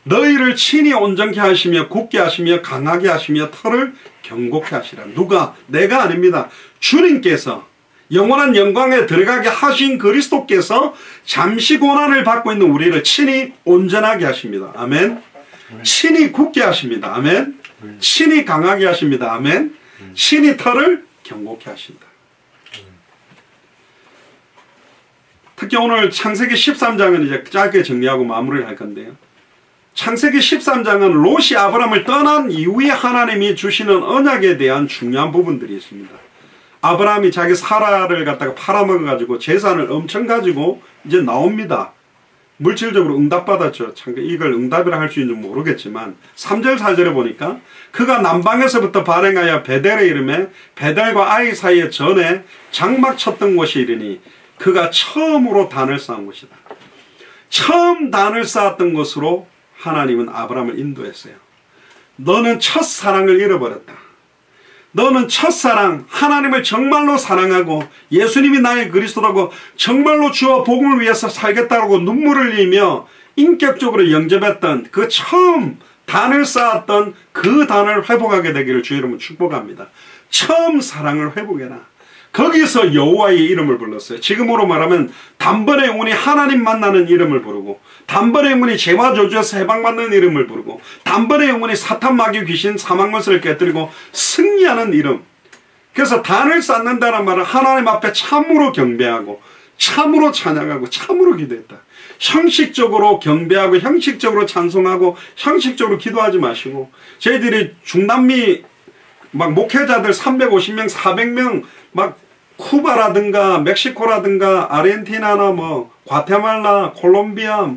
너희를 친히 온전케 하시며 굳게 하시며 강하게 하시며 털을 견고케 하시라. 누가? 내가 아닙니다. 주님께서 영원한 영광에 들어가게 하신 그리스도께서 잠시 고난을 받고 있는 우리를 친히 온전하게 하십니다. 아멘. 친히 굳게 하십니다. 아멘. 친히 강하게 하십니다. 아멘. 친히 털을 견고케 하신다. 특히 오늘 창세기 13장은 이제 짧게 정리하고 마무리를 할 건데요. 창세기 13장은 롯이 아브라함을 떠난 이후에 하나님이 주시는 언약에 대한 중요한 부분들이 있습니다. 아브라함이 자기 사라를 갖다가 팔아먹어가지고 재산을 엄청 가지고 이제 나옵니다. 물질적으로 응답받았죠. 참 이걸 응답이라 할 수 있는지 모르겠지만 3절 4절에 보니까 그가 남방에서부터 발행하여 베델에 이르매 베델과 아이 사이에 전에 장막 쳤던 곳이 이르니 그가 처음으로 단을 쌓은 곳이다. 처음 단을 쌓았던 곳으로 하나님은 아브라함을 인도했어요. 너는 첫사랑을 잃어버렸다. 너는 첫사랑 하나님을 정말로 사랑하고 예수님이 나의 그리스도라고 정말로 주와 복음을 위해서 살겠다고 눈물을 흘리며 인격적으로 영접했던 그 처음 단을 쌓았던 그 단을 회복하게 되기를 주 이름으로 축복합니다. 처음 사랑을 회복해라. 거기서 여호와의 이름을 불렀어요. 지금으로 말하면 단번에 영혼이 하나님 만나는 이름을 부르고, 단번에 영혼이 죄와 저주에서 해방받는 이름을 부르고, 단번에 영혼이 사탄 마귀 귀신 사망것을 깨뜨리고 승리하는 이름. 그래서 단을 쌓는다는 말은 하나님 앞에 참으로 경배하고 참으로 찬양하고 참으로 기도했다. 형식적으로 경배하고 형식적으로 찬송하고 형식적으로 기도하지 마시고, 저희들이 중남미 막 목회자들 350명 400명 막 쿠바라든가 멕시코라든가 아르헨티나나 뭐 과테말라 콜롬비아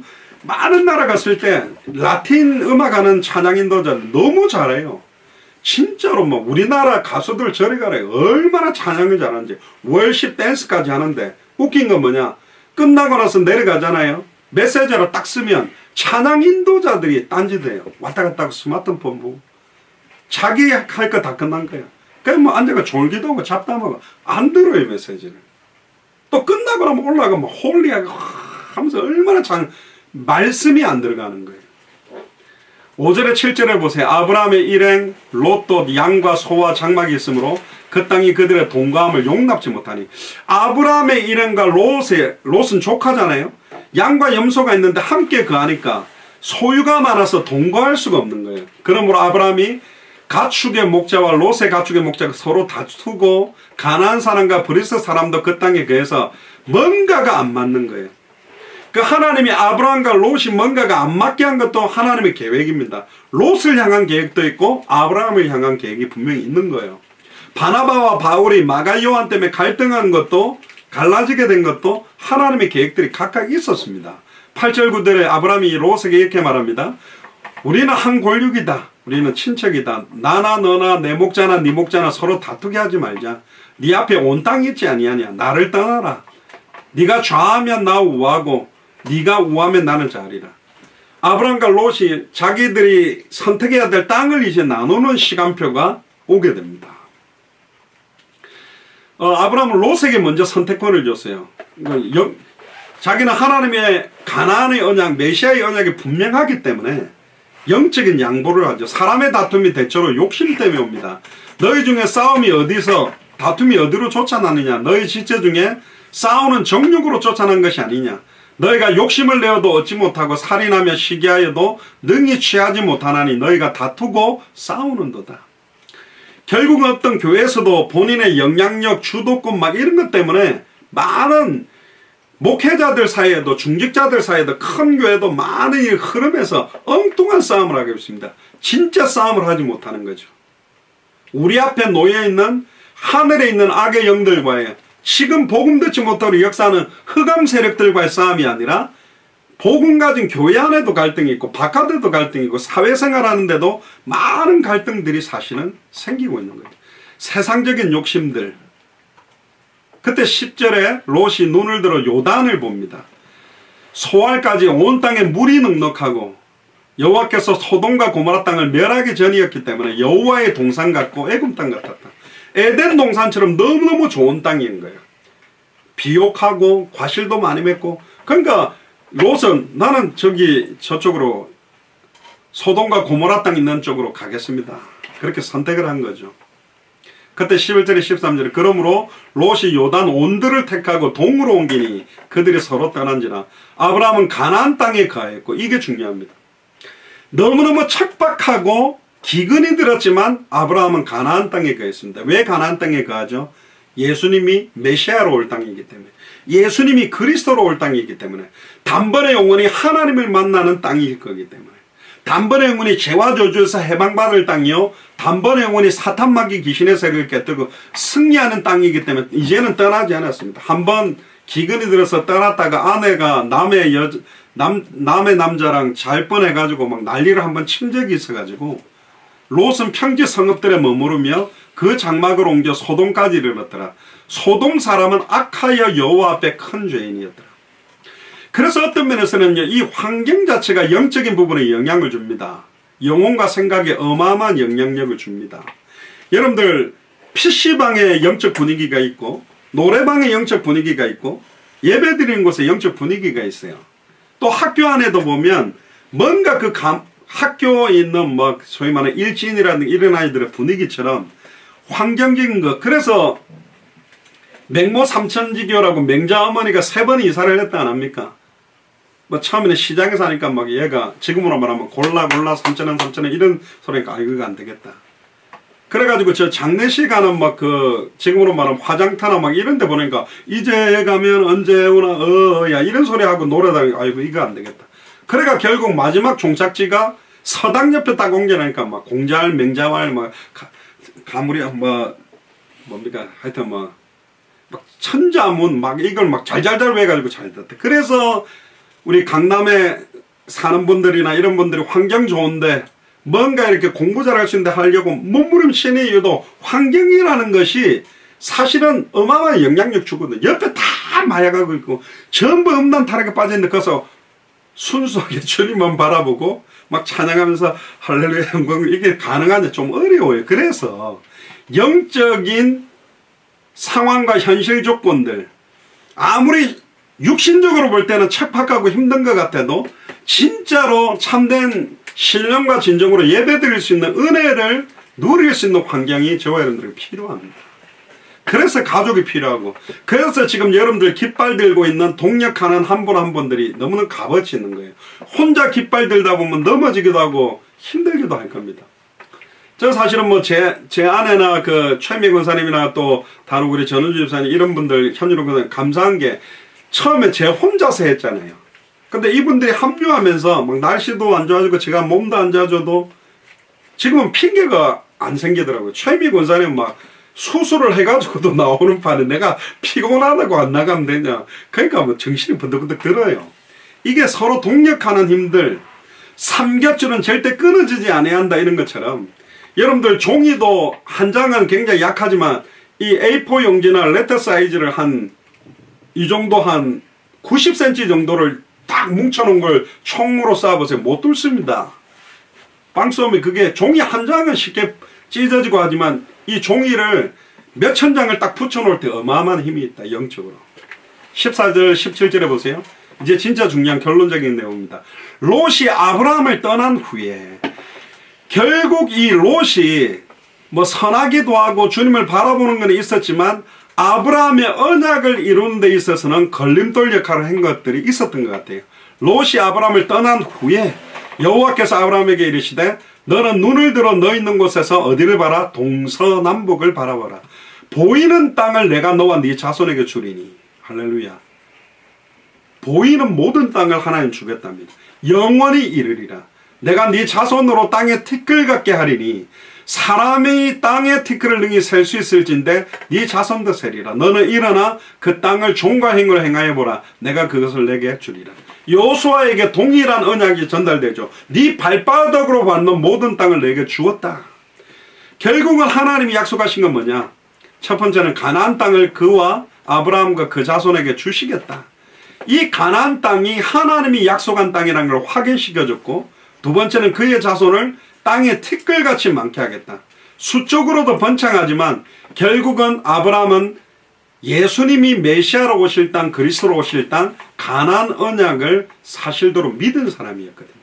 많은 나라 갔을 때 라틴 음악하는 찬양 인도자들 너무 잘해요. 진짜로 뭐 우리나라 가수들 저리 가래 얼마나 찬양을 잘하는지. 월십 댄스까지 하는데 웃긴 건 뭐냐, 끝나고 나서 내려가잖아요. 메시지로 딱 쓰면 찬양 인도자들이 딴짓해요. 왔다 갔다 하고 스마트폰 보고 자기 할 거 다 끝난 거야. 그냥 뭐 앉아가 졸기도 하고 잡담하고 안 들어요 메시지를. 또 끝나고 나면 올라가면 홀리하고 하면서 얼마나 말씀이 안 들어가는 거예요. 5절에 7절에 보세요. 아브라함의 일행 롯도 양과 소와 장막이 있으므로 그 땅이 그들의 동거함을 용납지 못하니. 아브라함의 일행과 롯은 조카잖아요. 양과 염소가 있는데 함께 거하니까 소유가 많아서 동거할 수가 없는 거예요. 그러므로 아브라함이 가축의 목자와 롯의 가축의 목자가 서로 다투고 가나안 사람과 브리스 사람도 그 땅에 거해서 뭔가가 안 맞는 거예요. 그 하나님이 아브라함과 롯이 뭔가가 안 맞게 한 것도 하나님의 계획입니다. 롯을 향한 계획도 있고 아브라함을 향한 계획이 분명히 있는 거예요. 바나바와 바울이 마가 요한 때문에 갈등한 것도 갈라지게 된 것도 하나님의 계획들이 각각 있었습니다. 8절 9절에 아브라함이 롯에게 이렇게 말합니다. 우리는 한 골육이다. 우리는 친척이다. 나나 너나 내 목자나 네 목자나 서로 다투게 하지 말자. 네 앞에 온 땅이 있지 아니하냐. 나를 떠나라. 네가 좌하면 나 우하고 네가 우하면 나는 좌리라. 아브라함과 롯이 자기들이 선택해야 될 땅을 이제 나누는 시간표가 오게 됩니다. 아브라함은 롯에게 먼저 선택권을 줬어요. 자기는 하나님의 가나안의 언약, 메시아의 언약이 분명하기 때문에 영적인 양보를 하죠. 사람의 다툼이 대체로 욕심 때문에 옵니다. 너희 중에 싸움이 어디서 다툼이 어디로 쫓아나느냐? 너희 지체 중에 싸우는 정욕으로 쫓아난 것이 아니냐? 너희가 욕심을 내어도 얻지 못하고 살인하며 시기하여도 능히 취하지 못하나니 너희가 다투고 싸우는도다. 결국은 어떤 교회에서도 본인의 영향력, 주도권 막 이런 것 때문에 많은 목회자들 사이에도 중직자들 사이에도 큰 교회도 많은 이 흐름에서 엉뚱한 싸움을 하고 있습니다. 진짜 싸움을 하지 못하는 거죠. 우리 앞에 놓여있는 하늘에 있는 악의 영들과의 지금 복음 듣지 못하고 역사하는 흑암 세력들과의 싸움이 아니라 복음 가진 교회 안에도 갈등이 있고 바깥에도 갈등이 있고 사회생활 하는데도 많은 갈등들이 사실은 생기고 있는 거예요. 세상적인 욕심들. 그때 10절에 롯이 눈을 들어 요단을 봅니다. 소알까지 온 땅에 물이 넉넉하고 여호와께서 소돔과 고모라 땅을 멸하기 전이었기 때문에 여호와의 동산 같고 애굽 땅 같았다. 에덴 동산처럼 너무너무 좋은 땅인 거예요. 비옥하고 과실도 많이 맺고. 그러니까 롯은 나는 저쪽으로 소돔과 고모라 땅 있는 쪽으로 가겠습니다. 그렇게 선택을 한 거죠. 그때 11절에 13절에 그러므로 롯이 요단 온들을 택하고 동으로 옮기니 그들이 서로 떠난지라. 아브라함은 가나안 땅에 거했고 이게 중요합니다. 너무너무 척박하고 기근이 들었지만 아브라함은 가나안 땅에 거했습니다. 왜 가나안 땅에 거하죠? 예수님이 메시아로 올 땅이기 때문에, 예수님이 그리스도로 올 땅이기 때문에, 단번에 영원히 하나님을 만나는 땅이 거기 때문에, 단번에 영원히 죄와 저주에서 해방받을 땅이요, 단번에 영원히 사탄 마귀 귀신의 세력을 깨뜨리고 승리하는 땅이기 때문에 이제는 떠나지 않았습니다. 한번 기근이 들어서 떠났다가 아내가 남의 남자랑 잘 뻔해가지고 막 난리를 한번 친 적이 있어가지고 롯은 평지 성읍들에 머무르며 그 장막을 옮겨 소돔까지 이르렀더라. 소돔 사람은 악하여 여호와 앞에 큰 죄인이었더라. 그래서 어떤 면에서는 이 환경 자체가 영적인 부분에 영향을 줍니다. 영혼과 생각에 어마어마한 영향력을 줍니다. 여러분들 PC방에 영적 분위기가 있고 노래방에 영적 분위기가 있고 예배드리는 곳에 영적 분위기가 있어요. 또 학교 안에도 보면 뭔가 학교에 있는 소위 말하는 일진이라는 이런 아이들의 분위기처럼 환경적인 것. 그래서 맹모 삼천지교라고 맹자 어머니가 3번 이사를 했다 안 합니까? 처음에는 시장에서 하니까 얘가 지금으로 말하면 골라 3,000원 이런 소리니까 이거 안 되겠다. 그래가지고 저 장례식 가는 지금으로 말하면 화장터나 이런 데 보니까 이제 가면 언제 오나 야 이런 소리 하고 노래다니까 아이고 이거 안 되겠다. 그래가 결국 마지막 종착지가 서당 옆에 딱 옮겨놓으니까 공자알 맹자왈 가물이 뭡니까 하여튼 천자문 이걸 잘잘잘 외가지고 잘 됐다. 그래서 우리 강남에 사는 분들이나 이런 분들이 환경 좋은데 뭔가 이렇게 공부 잘할 수 있는데 하려고 몸부림치는 이유도 환경이라는 것이 사실은 어마어마한 영향력 주거든요. 옆에 다 마약하고 있고 전부 음란타락에 빠져있는데 거기서 순수하게 주님만 바라보고 찬양하면서 할렐루야 영광 이게 가능한지 좀 어려워요. 그래서 영적인 상황과 현실 조건들 아무리 육신적으로 볼 때는 척박하고 힘든 것 같아도 진짜로 참된 신령과 진정으로 예배드릴 수 있는 은혜를 누릴 수 있는 환경이 저와 여러분들에게 필요합니다. 그래서 가족이 필요하고 그래서 지금 여러분들 깃발 들고 있는 동력하는 한 분 한 분들이 너무나 값어치 있는 거예요. 혼자 깃발 들다 보면 넘어지기도 하고 힘들기도 할 겁니다. 저 사실은 제 아내나 최미 권사님이나 또 다른 우리 전우주 집사님 이런 분들 현주로 감사한 게 처음에 제 혼자서 했잖아요. 근데 이분들이 합류하면서 날씨도 안 좋아지고 제가 몸도 안 좋아져도 지금은 핑계가 안 생기더라고요. 최미 권사님 수술을 해가지고도 나오는 판에 내가 피곤하다고 안 나가면 되냐. 그러니까 정신이 번득번득 들어요. 이게 서로 동력하는 힘들, 삼겹줄은 절대 끊어지지 않아야 한다 이런 것처럼 여러분들 종이도 한 장은 굉장히 약하지만 이 A4 용지나 레터 사이즈를 이 정도 한 90cm 정도를 딱 뭉쳐놓은 걸 총으로 쏴보세요. 못 뚫습니다. 빵 쏘면 그게 종이 한 장은 쉽게 찢어지고 하지만 이 종이를 몇천 장을 딱 붙여놓을 때 어마어마한 힘이 있다. 영적으로. 14절 17절에 보세요. 이제 진짜 중요한 결론적인 내용입니다. 롯이 아브라함을 떠난 후에 결국 이 롯이 뭐 선하기도 하고 주님을 바라보는 건 있었지만 아브라함의 언약을 이루는 데 있어서는 걸림돌 역할을 한 것들이 있었던 것 같아요. 롯이 아브라함을 떠난 후에 여호와께서 아브라함에게 이르시되 너는 눈을 들어 너 있는 곳에서 어디를 봐라? 동서남북을 바라보라. 보이는 땅을 내가 너와 네 자손에게 주리니. 할렐루야. 보이는 모든 땅을 하나님 주겠답니다. 영원히 이르리라. 내가 네 자손으로 땅에 티끌 같게 하리니 사람이 땅에 티끌을 능히 셀 수 있을진데 네 자손도 세리라. 너는 일어나 그 땅을 종과 행을 행하여 보라. 내가 그것을 내게 주리라. 여호수아에게 동일한 언약이 전달되죠. 네 발바닥으로 밟는 모든 땅을 내게 주었다. 결국은 하나님이 약속하신 건 뭐냐? 첫 번째는 가나안 땅을 그와 아브라함과 그 자손에게 주시겠다. 이 가나안 땅이 하나님이 약속한 땅이라는 걸 확인시켜줬고, 두 번째는 그의 자손을 땅에 티끌같이 많게 하겠다. 수적으로도 번창하지만 결국은 아브라함은 예수님이 메시아로 오실 땅, 그리스도로 오실 땅 가나안 언약을 사실대로 믿은 사람이었거든요.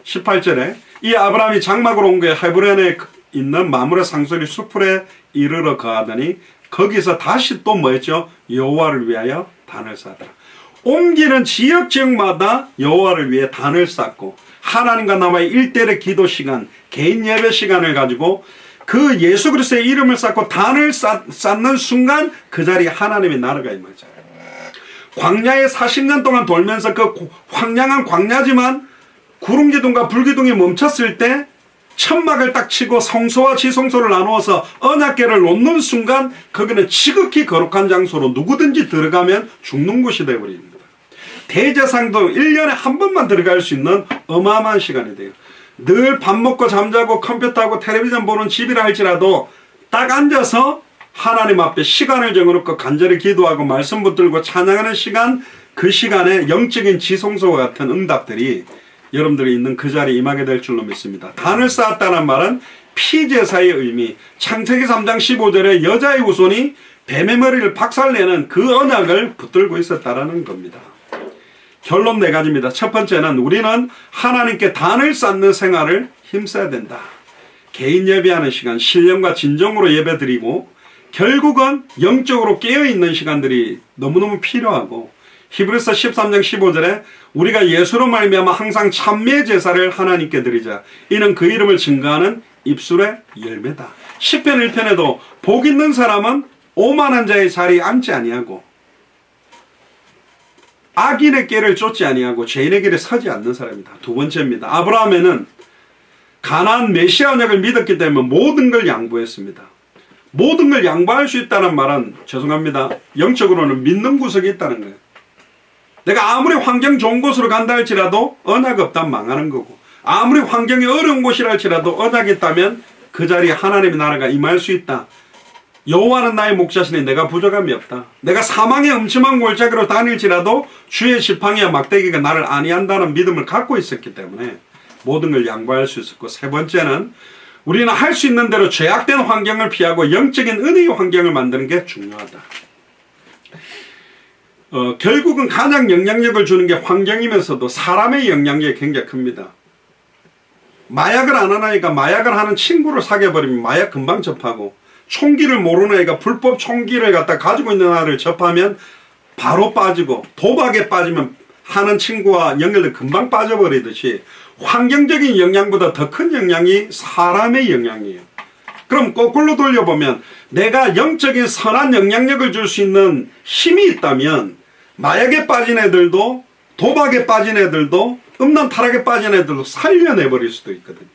18절에 이 아브라함이 장막으로 온 게 헤브론에 있는 마므레 상소리 수풀에 이르러 거하더니 거기서 다시 또 뭐였죠? 여호와를 위하여 단을 쌓더라. 옮기는 지역마다 여호와를 위해 단을 쌓고 하나님과 나와의 일대일의 기도 시간, 개인 예배 시간을 가지고 그 예수 그리스도의 이름을 쌓고 단을 쌓는 순간 그 자리에 하나님의 나라가 임하죠. 광야에 40년 동안 돌면서 그 황량한 광야지만 구름기둥과 불기둥이 멈췄을 때 천막을 딱 치고 성소와 지성소를 나누어서 언약궤를 놓는 순간 거기는 지극히 거룩한 장소로 누구든지 들어가면 죽는 곳이 되어버립니다. 대제사장도 1년에 한 번만 들어갈 수 있는 어마어마한 시간이 돼요. 늘 밥 먹고 잠자고 컴퓨터하고 텔레비전 보는 집이라 할지라도 딱 앉아서 하나님 앞에 시간을 정해놓고 간절히 기도하고 말씀 붙들고 찬양하는 시간, 그 시간에 영적인 지성소와 같은 응답들이 여러분들이 있는 그 자리에 임하게 될 줄로 믿습니다. 단을 쌓았다는 말은 피제사의 의미, 창세기 3장 15절에 여자의 후손이 뱀의 머리를 박살내는 그 언약을 붙들고 있었다라는 겁니다. 결론 네 가지입니다. 첫 번째는 우리는 하나님께 단을 쌓는 생활을 힘써야 된다. 개인 예배하는 시간, 신령과 진정으로 예배드리고 결국은 영적으로 깨어있는 시간들이 너무너무 필요하고, 히브리서 13장 15절에 우리가 예수로 말미암아 항상 찬미의 제사를 하나님께 드리자. 이는 그 이름을 증거하는 입술의 열매다. 시편 1편에도 복 있는 사람은 오만한 자의 자리에 앉지 아니하고 악인의 꾀를 쫓지 아니하고 죄인의 길에 서지 않는 사람이다. 두 번째입니다. 아브라함에는 가나안 메시아 언약을 믿었기 때문에 모든 걸 양보했습니다. 모든 걸 양보할 수 있다는 말은 죄송합니다. 영적으로는 믿는 구석이 있다는 거예요. 내가 아무리 환경 좋은 곳으로 간다 할지라도 언약 없다면 망하는 거고, 아무리 환경이 어려운 곳이라 할지라도 언약이 있다면 그 자리에 하나님의 나라가 임할 수 있다. 여호와는 나의 목자시니 내가 부족함이 없다. 내가 사망의 음침한 골짜기로 다닐지라도 주의 지팡이와 막대기가 나를 안위한다는 믿음을 갖고 있었기 때문에 모든 걸 양보할 수 있었고, 세 번째는 우리는 할 수 있는 대로 죄악된 환경을 피하고 영적인 은혜의 환경을 만드는 게 중요하다. 결국은 가장 영향력을 주는 게 환경이면서도 사람의 영향력이 굉장히 큽니다. 마약을 안 하는 아이가 마약을 하는 친구를 사귀어버리면 마약 금방 접하고, 총기를 모르는 애가 불법 총기를 갖다 가지고 있는 아이를 접하면 바로 빠지고, 도박에 빠지면 하는 친구와 연결돼 금방 빠져버리듯이 환경적인 영향보다 더 큰 영향이 사람의 영향이에요. 그럼 거꾸로 돌려보면 내가 영적인 선한 영향력을 줄 수 있는 힘이 있다면 마약에 빠진 애들도, 도박에 빠진 애들도, 음란 타락에 빠진 애들도 살려내버릴 수도 있거든요.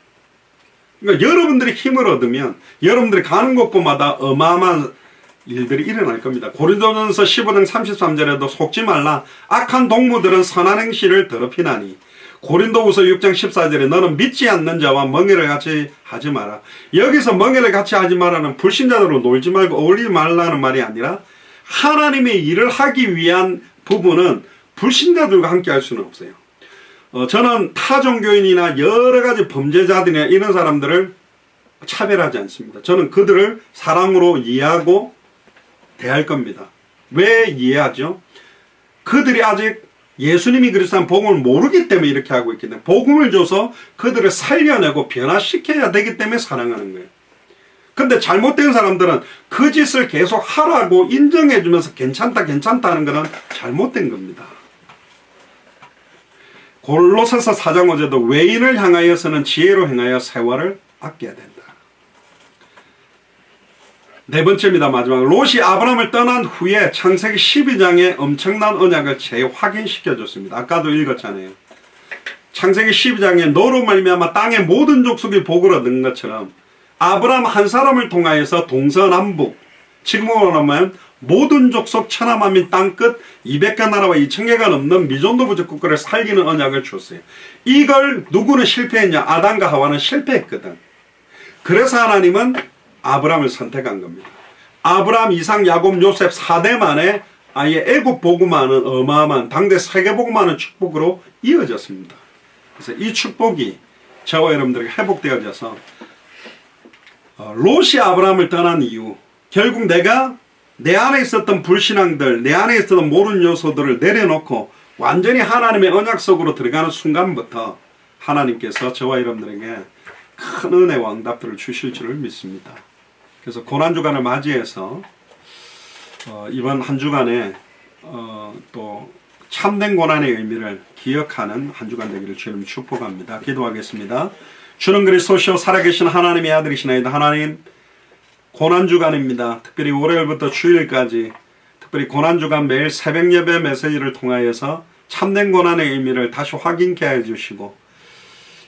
그러니까 여러분들이 힘을 얻으면 여러분들이 가는 곳곳마다 어마어마한 일들이 일어날 겁니다. 고린도전서 15장 33절에도 속지 말라. 악한 동무들은 선한 행실을 더럽히나니. 고린도후서 6장 14절에 너는 믿지 않는 자와 멍에를 같이 하지 마라. 여기서 멍에를 같이 하지 마라는 불신자들로 놀지 말고 어울리지 말라는 말이 아니라 하나님의 일을 하기 위한 부분은 불신자들과 함께 할 수는 없어요. 저는 타종교인이나 여러 가지 범죄자들이나 이런 사람들을 차별하지 않습니다. 저는 그들을 사랑으로 이해하고 대할 겁니다. 왜 이해하죠? 그들이 아직 예수님이 그리스도인 복음을 모르기 때문에 이렇게 하고 있기 때문에 복음을 줘서 그들을 살려내고 변화시켜야 되기 때문에 사랑하는 거예요. 근데 잘못된 사람들은 그 짓을 계속 하라고 인정해주면서 괜찮다 하는 것은 잘못된 겁니다. 골로새서 4장 5절도 외인을 향하여서는 지혜로 행하여 세월을 아껴야 된다. 네 번째입니다. 마지막 롯이 아브라함을 떠난 후에 창세기 12장에 엄청난 언약을 재확인시켜 줬습니다. 아까도 읽었잖아요. 창세기 12장에 너로 말미암아 땅의 모든 족속이 복을 얻은 것처럼 아브라함 한 사람을 통하여서 동서남북 지금으로 말하면 모든 족속 천하만민 땅끝 200개 나라와 2000개가 넘는 미존도 부족 국가를 살리는 언약을 줬어요. 이걸 누구는 실패했냐? 아담과 하와는 실패했거든. 그래서 하나님은 아브라함을 선택한 겁니다. 아브라함, 이삭, 야곱, 요셉 4대 만에 아예 애국 복음화는 어마어마한 당대 세계 복음화는 축복으로 이어졌습니다. 그래서 이 축복이 저와 여러분들에게 회복되어져서 롯이 아브라함을 떠난 이유, 결국 내가 내 안에 있었던 불신앙들, 내 안에 있었던 모르는 요소들을 내려놓고 완전히 하나님의 언약 속으로 들어가는 순간부터 하나님께서 저와 여러분들에게 큰 은혜와 응답들을 주실 줄을 믿습니다. 그래서 고난주간을 맞이해서 이번 한 주간에 또 참된 고난의 의미를 기억하는 한 주간 되기를 주님 축복합니다. 기도하겠습니다. 주는 그리스도시요 살아계신 하나님의 아들이시나이다. 하나님, 고난주간입니다. 특별히 월요일부터 주일까지 특별히 고난주간 매일 새벽 예배 메시지를 통하여서 참된 고난의 의미를 다시 확인케 해주시고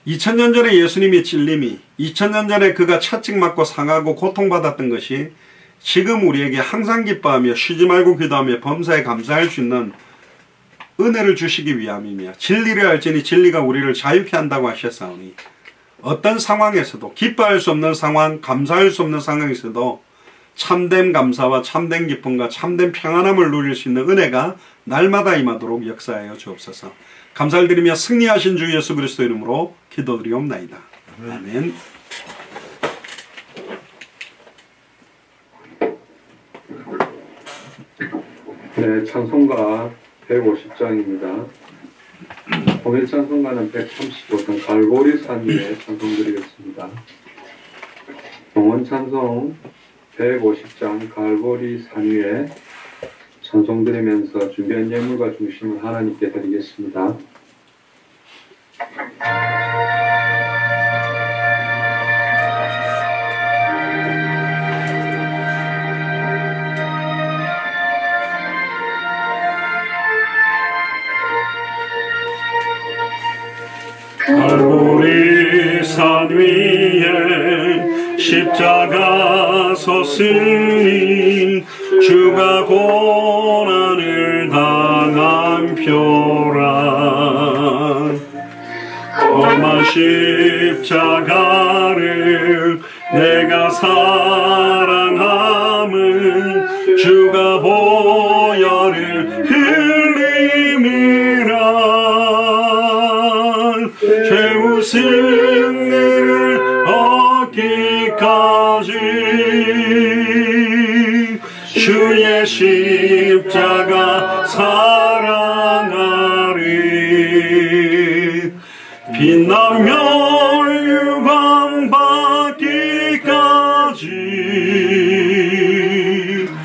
2000년 전에 예수님이 찔림이 2000년 전에 그가 채찍 맞고 상하고 고통받았던 것이 지금 우리에게 항상 기뻐하며 쉬지 말고 기도하며 범사에 감사할 수 있는 은혜를 주시기 위함이며 진리를 알지니 진리가 우리를 자유케 한다고 하셨사오니 어떤 상황에서도 기뻐할 수 없는 상황, 감사할 수 없는 상황에서도 참된 감사와 참된 기쁨과 참된 평안함을 누릴 수 있는 은혜가 날마다 임하도록 역사하여 주옵소서. 감사를 드리며 승리하신 주 예수 그리스도 이름으로 기도드리옵나이다. 아멘. 네, 찬송가 150장입니다. 오늘 찬송가는 135장 갈보리 산 위에 찬송드리겠습니다. 동원 찬송 150장 갈보리 산 위에 찬송드리면서 준비한 예물과 중심을 하나님께 드리겠습니다. 갈보리 산 위에 십자가 섰으니 주가 고난을 당한 표라. 험한 십자가를 내가 사랑함은 주가 보혈을 흘림이라. 죄우 승리를 얻기까지 주의 십자가 사랑하리. 빛나며 유감 받기까지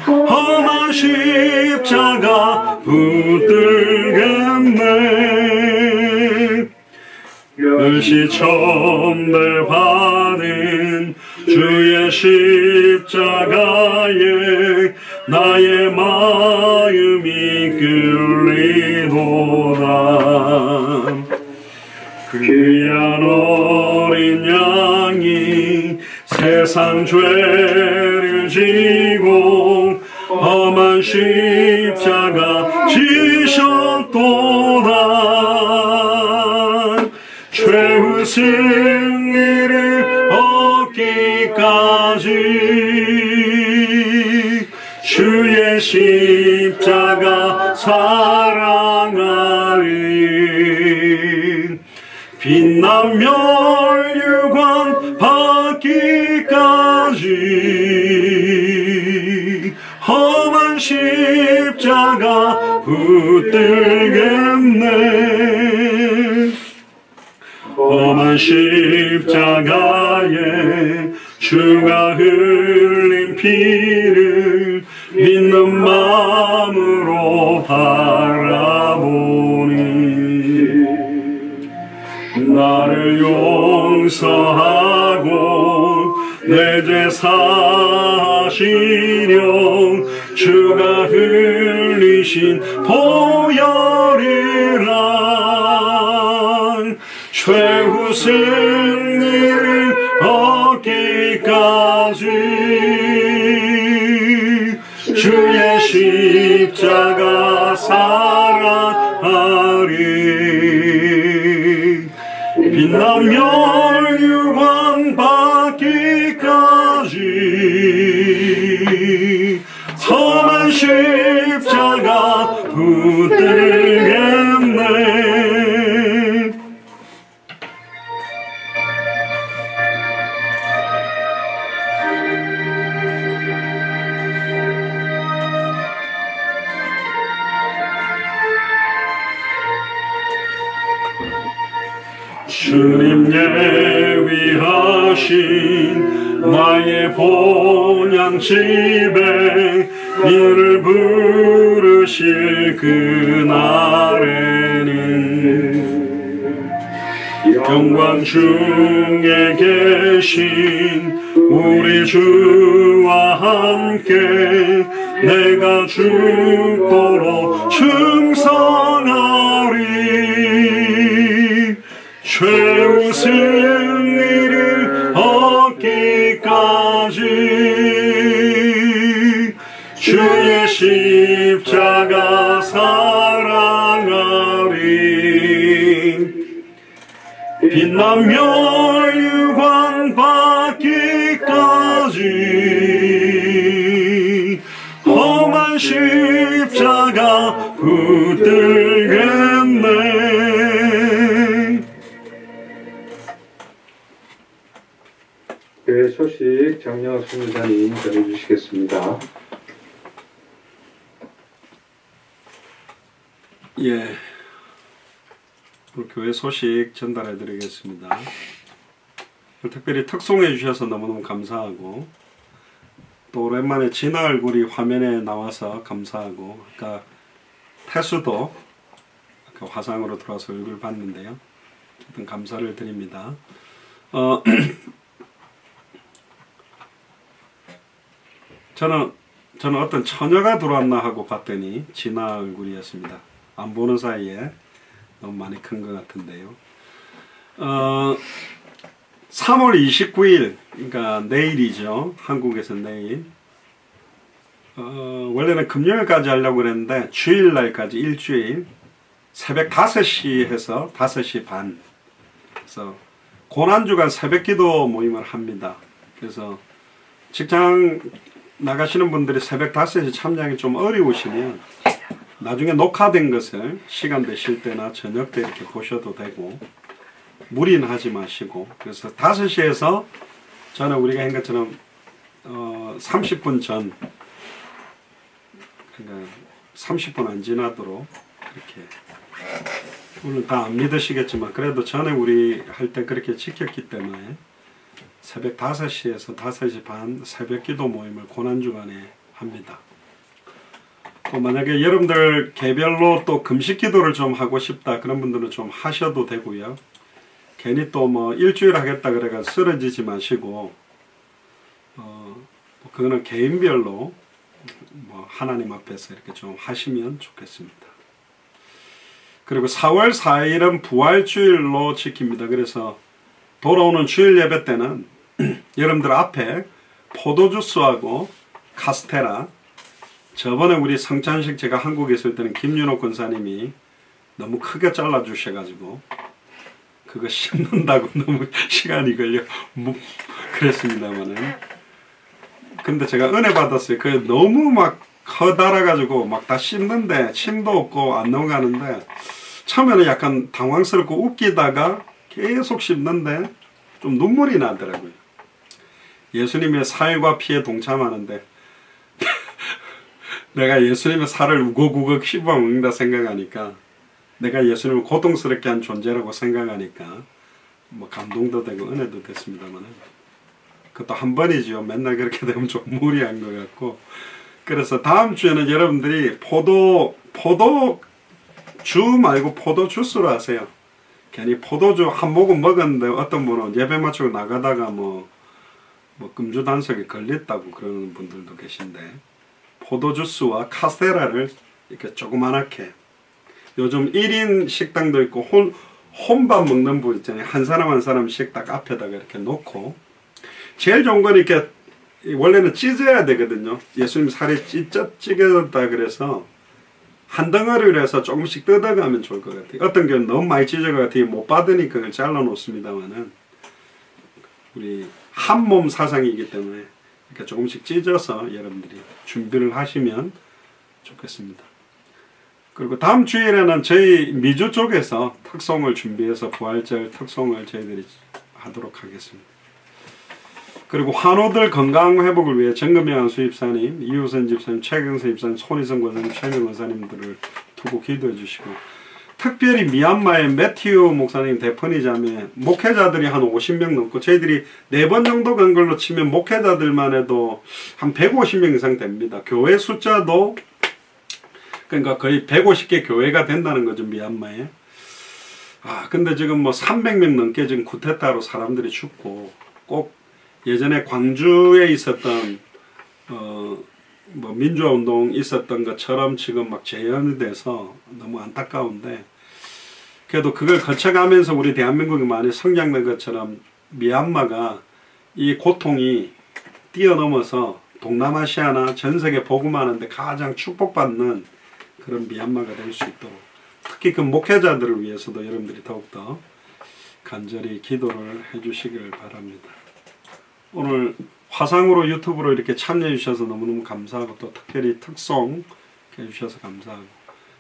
험한 십자가 붙들겠네. öl시천대 받은 주의 십자가에 나의 마음이 끌리도다. 귀한 어린 양이 세상 죄를 지고 험한 십자가 지셨도다. 죄의 승리를 얻기까지 주의 십자가 사랑하리. 빛난 멸류관 받기까지 험한 험한 십자가 붙들겠네. 험한 십자가에 주가 흘린 피를 믿는 마음으로 바라보니 나를 용서하고 내 죄 사시려 주가 흘리신 보혈이란 최후 승리를 얻기까지 주의 십자가 사랑하리. 빛나며 유관 받기까지 험한 십자가 붙들겠네. 주님 예비하신 나의 본향집에 이를 부르실 그날에는 영광 중에 계신 우리 주와 함께 내가 죽도록 충성하리. 최후 승리를 얻기까지 주의 십자가 사랑하리. 빛나며 유관 받기까지 험한 십자가 붙들겠네. 교회 소식 장영학 선교사님 전해주시겠습니다. 예, 오늘 교회 소식 전달해 드리겠습니다. 특별히 특송해 주셔서 너무너무 감사하고 또 오랜만에 진아 얼굴이 화면에 나와서 감사하고 아까 태수도 아까 화상으로 들어와서 얼굴 봤는데요. 어쨌든 감사를 드립니다. 저는 어떤 처녀가 들어왔나 하고 봤더니 진아 얼굴이었습니다. 안 보는 사이에 너무 많이 큰 것 같은데요. 3월 29일, 그러니까 내일이죠. 한국에서 내일. 원래는 금요일까지 하려고 그랬는데 주일날까지 일주일 새벽 5시 해서 5시 반. 그래서 고난주간 새벽기도 모임을 합니다. 그래서 직장 나가시는 분들이 새벽 5시 참여하기 좀 어려우시면 나중에 녹화된 것을 시간 되실 때나 저녁 때 이렇게 보셔도 되고 무리는 하지 마시고 그래서 5시에서 저는 우리가 한 것처럼 30분 전 그러니까 30분 안 지나도록 이렇게 물론 다 안 믿으시겠지만 그래도 전에 우리 할 때 그렇게 지켰기 때문에 새벽 5시에서 5시 반 새벽 기도 모임을 고난주간에 합니다. 또 만약에 여러분들 개별로 또 금식 기도를 좀 하고 싶다 그런 분들은 좀 하셔도 되고요. 괜히 또 뭐 일주일 하겠다 그래가 쓰러지지 마시고 그거는 개인별로 뭐 하나님 앞에서 이렇게 좀 하시면 좋겠습니다. 그리고 4월 4일은 부활주일로 지킵니다. 그래서 돌아오는 주일 예배 때는 여러분들 앞에 포도주스하고 카스테라 저번에 우리 성찬식 제가 한국에 있을 때는 김윤옥 권사님이 너무 크게 잘라 주셔가지고 그거 씹는다고 너무 시간이 걸려 그랬습니다만은 근데 제가 은혜 받았어요. 그 너무 막 커달아가지고 막 다 씹는데 침도 없고 안 넘어가는데 처음에는 약간 당황스럽고 웃기다가 계속 씹는데 좀 눈물이 나더라고요. 예수님의 살과 피에 동참하는데 내가 예수님의 살을 우걱우걱 씹어 먹는다 생각하니까, 내가 예수님을 고통스럽게 한 존재라고 생각하니까 뭐 감동도 되고 은혜도 됐습니다만, 그것도 한 번이죠. 맨날 그렇게 되면 좀 무리한 것 같고. 그래서 다음 주에는 여러분들이 포도주 말고 포도주스로 하세요. 괜히 포도주 한 모금 먹었는데 어떤 분은 예배 마치고 나가다가 뭐 금주 단속에 걸렸다고 그러는 분들도 계신데, 포도주스와 카스테라를 이렇게 조그만하게, 요즘 1인 식당도 있고 혼밥 먹는 분 있잖아요. 한 사람 한 사람씩 딱 앞에다가 이렇게 놓고, 제일 좋은 건 이렇게 원래는 찢어야 되거든요. 예수님 살이 찢어졌다 그래서 한 덩어리를 해서 조금씩 뜯어가면 좋을 것 같아요. 어떤 경우는 너무 많이 찢어가지고 못 받으니까 그걸 잘라 놓습니다만은, 우리 한 몸 사상이기 때문에 이렇게 조금씩 찢어서 여러분들이 준비를 하시면 좋겠습니다. 그리고 다음 주일에는 저희 미주 쪽에서 특송을 준비해서 부활절 특송을 저희들이 하도록 하겠습니다. 그리고 환우들 건강 회복을 위해 정금영 수입사님, 이우선 집사님, 최경선 집사님, 손희성 권사님, 최명 권사님들을 두고 기도해 주시고, 특별히 미얀마의 매튜 목사님 대펀이자매 목회자들이 한 50명 넘고, 저희들이 4번 정도 간 걸로 치면 목회자들만 해도 한 150명 이상 됩니다. 교회 숫자도 그러니까 거의 150개 교회가 된다는 거죠, 미얀마에. 근데 지금 뭐 300명 넘게 지금 쿠데타로 사람들이 죽고, 꼭 예전에 광주에 있었던 뭐 민주화 운동 있었던 것처럼 지금 막 재현이 돼서 너무 안타까운데, 그래도 그걸 거쳐가면서 우리 대한민국이 많이 성장된 것처럼 미얀마가 이 고통이 뛰어넘어서 동남아시아나 전 세계 복음하는데 가장 축복받는 그런 미얀마가 될 수 있도록, 특히 그 목회자들을 위해서도 여러분들이 더욱더 간절히 기도를 해주시기를 바랍니다. 오늘 화상으로 유튜브로 이렇게 참여해 주셔서 너무너무 감사하고, 또 특별히 특송 해주셔서 감사하고,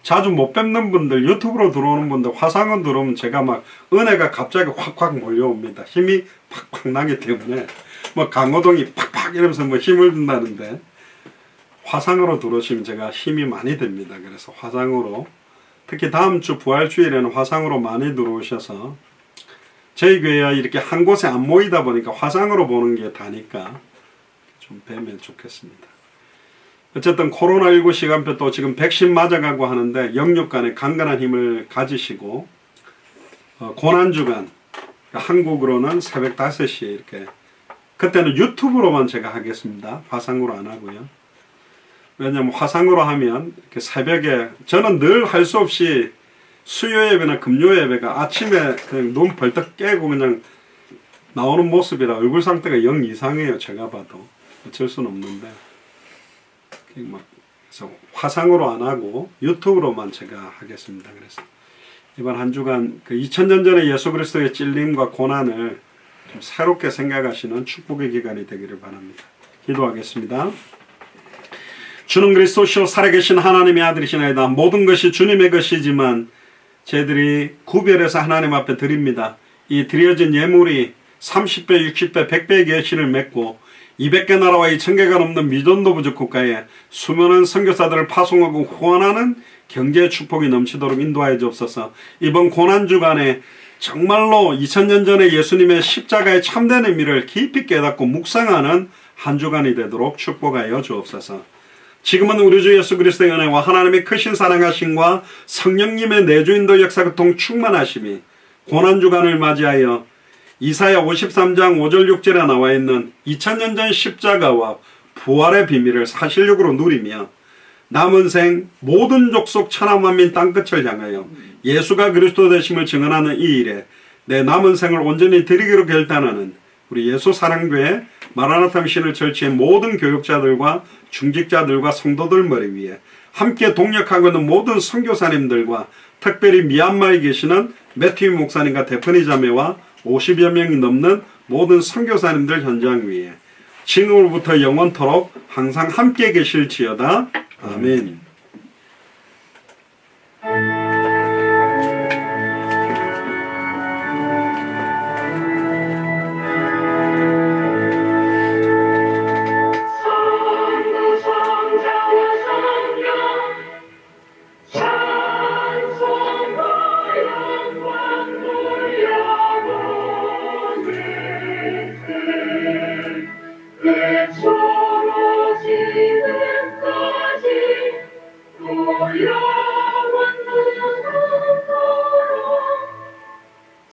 자주 못 뵙는 분들, 유튜브로 들어오는 분들 화상은 들어오면 제가 막 은혜가 갑자기 확확 몰려옵니다. 힘이 팍팍 나기 때문에, 뭐 강호동이 팍팍 이러면서 뭐 힘을 든다는데, 화상으로 들어오시면 제가 힘이 많이 됩니다. 그래서 화상으로, 특히 다음 주 부활주일에는 화상으로 많이 들어오셔서, 저희 교회가 이렇게 한 곳에 안 모이다 보니까 화상으로 보는 게 다니까 좀 뵈면 좋겠습니다. 어쨌든 코로나19 시간표 또 지금 백신 맞아가고 하는데, 영육 간에 강건한 힘을 가지시고, 고난주간, 한국으로는 새벽 5시에 이렇게, 그때는 유튜브로만 제가 하겠습니다. 화상으로 안 하고요. 왜냐면 화상으로 하면 이렇게 새벽에, 저는 늘 할 수 없이 수요 예배나 금요 예배가 아침에 그냥 눈 벌떡 깨고 그냥 나오는 모습이라 얼굴 상태가 영 이상해요. 제가 봐도 어쩔 수는 없는데, 그래서 화상으로 안 하고 유튜브로만 제가 하겠습니다. 그래서 이번 한 주간 그 2000년 전에 예수 그리스도의 찔림과 고난을 좀 새롭게 생각하시는 축복의 기간이 되기를 바랍니다. 기도하겠습니다. 주는 그리스도시요 살아계신 하나님의 아들이시나이다. 모든 것이 주님의 것이지만 저희들이 구별해서 하나님 앞에 드립니다. 이 드려진 예물이 30배, 60배, 100배의 결실을 맺고 200개 나라와 2000개가 넘는 미전도 부족 국가에 수많은 선교사들을 파송하고 후원하는 경제 축복이 넘치도록 인도하여 주옵소서. 이번 고난주간에 정말로 2000년 전에 예수님의 십자가의 참된 의미를 깊이 깨닫고 묵상하는 한 주간이 되도록 축복하여 주옵소서. 지금은 우리 주 예수 그리스도의 은혜와 하나님의 크신 사랑하심과 성령님의 내주인도 역사교통 충만하심이 고난주간을 맞이하여 이사야 53장 5절 6절에 나와 있는 2000년 전 십자가와 부활의 비밀을 사실력으로 누리며 남은 생 모든 족속 천하 만민 땅끝을 향하여 예수가 그리스도 되심을 증언하는 이 일에 내 남은 생을 온전히 드리기로 결단하는 우리 예수 사랑교회 마라나타 미션을 철치의 모든 교육자들과 중직자들과 성도들 머리 위에 함께 동역하고 있는 모든 선교사님들과 특별히 미얀마에 계시는 매튜 목사님과 데프니 자매와 50여 명이 넘는 모든 선교사님들 현장 위에 지금으로부터 영원토록 항상 함께 계실지어다. 아멘.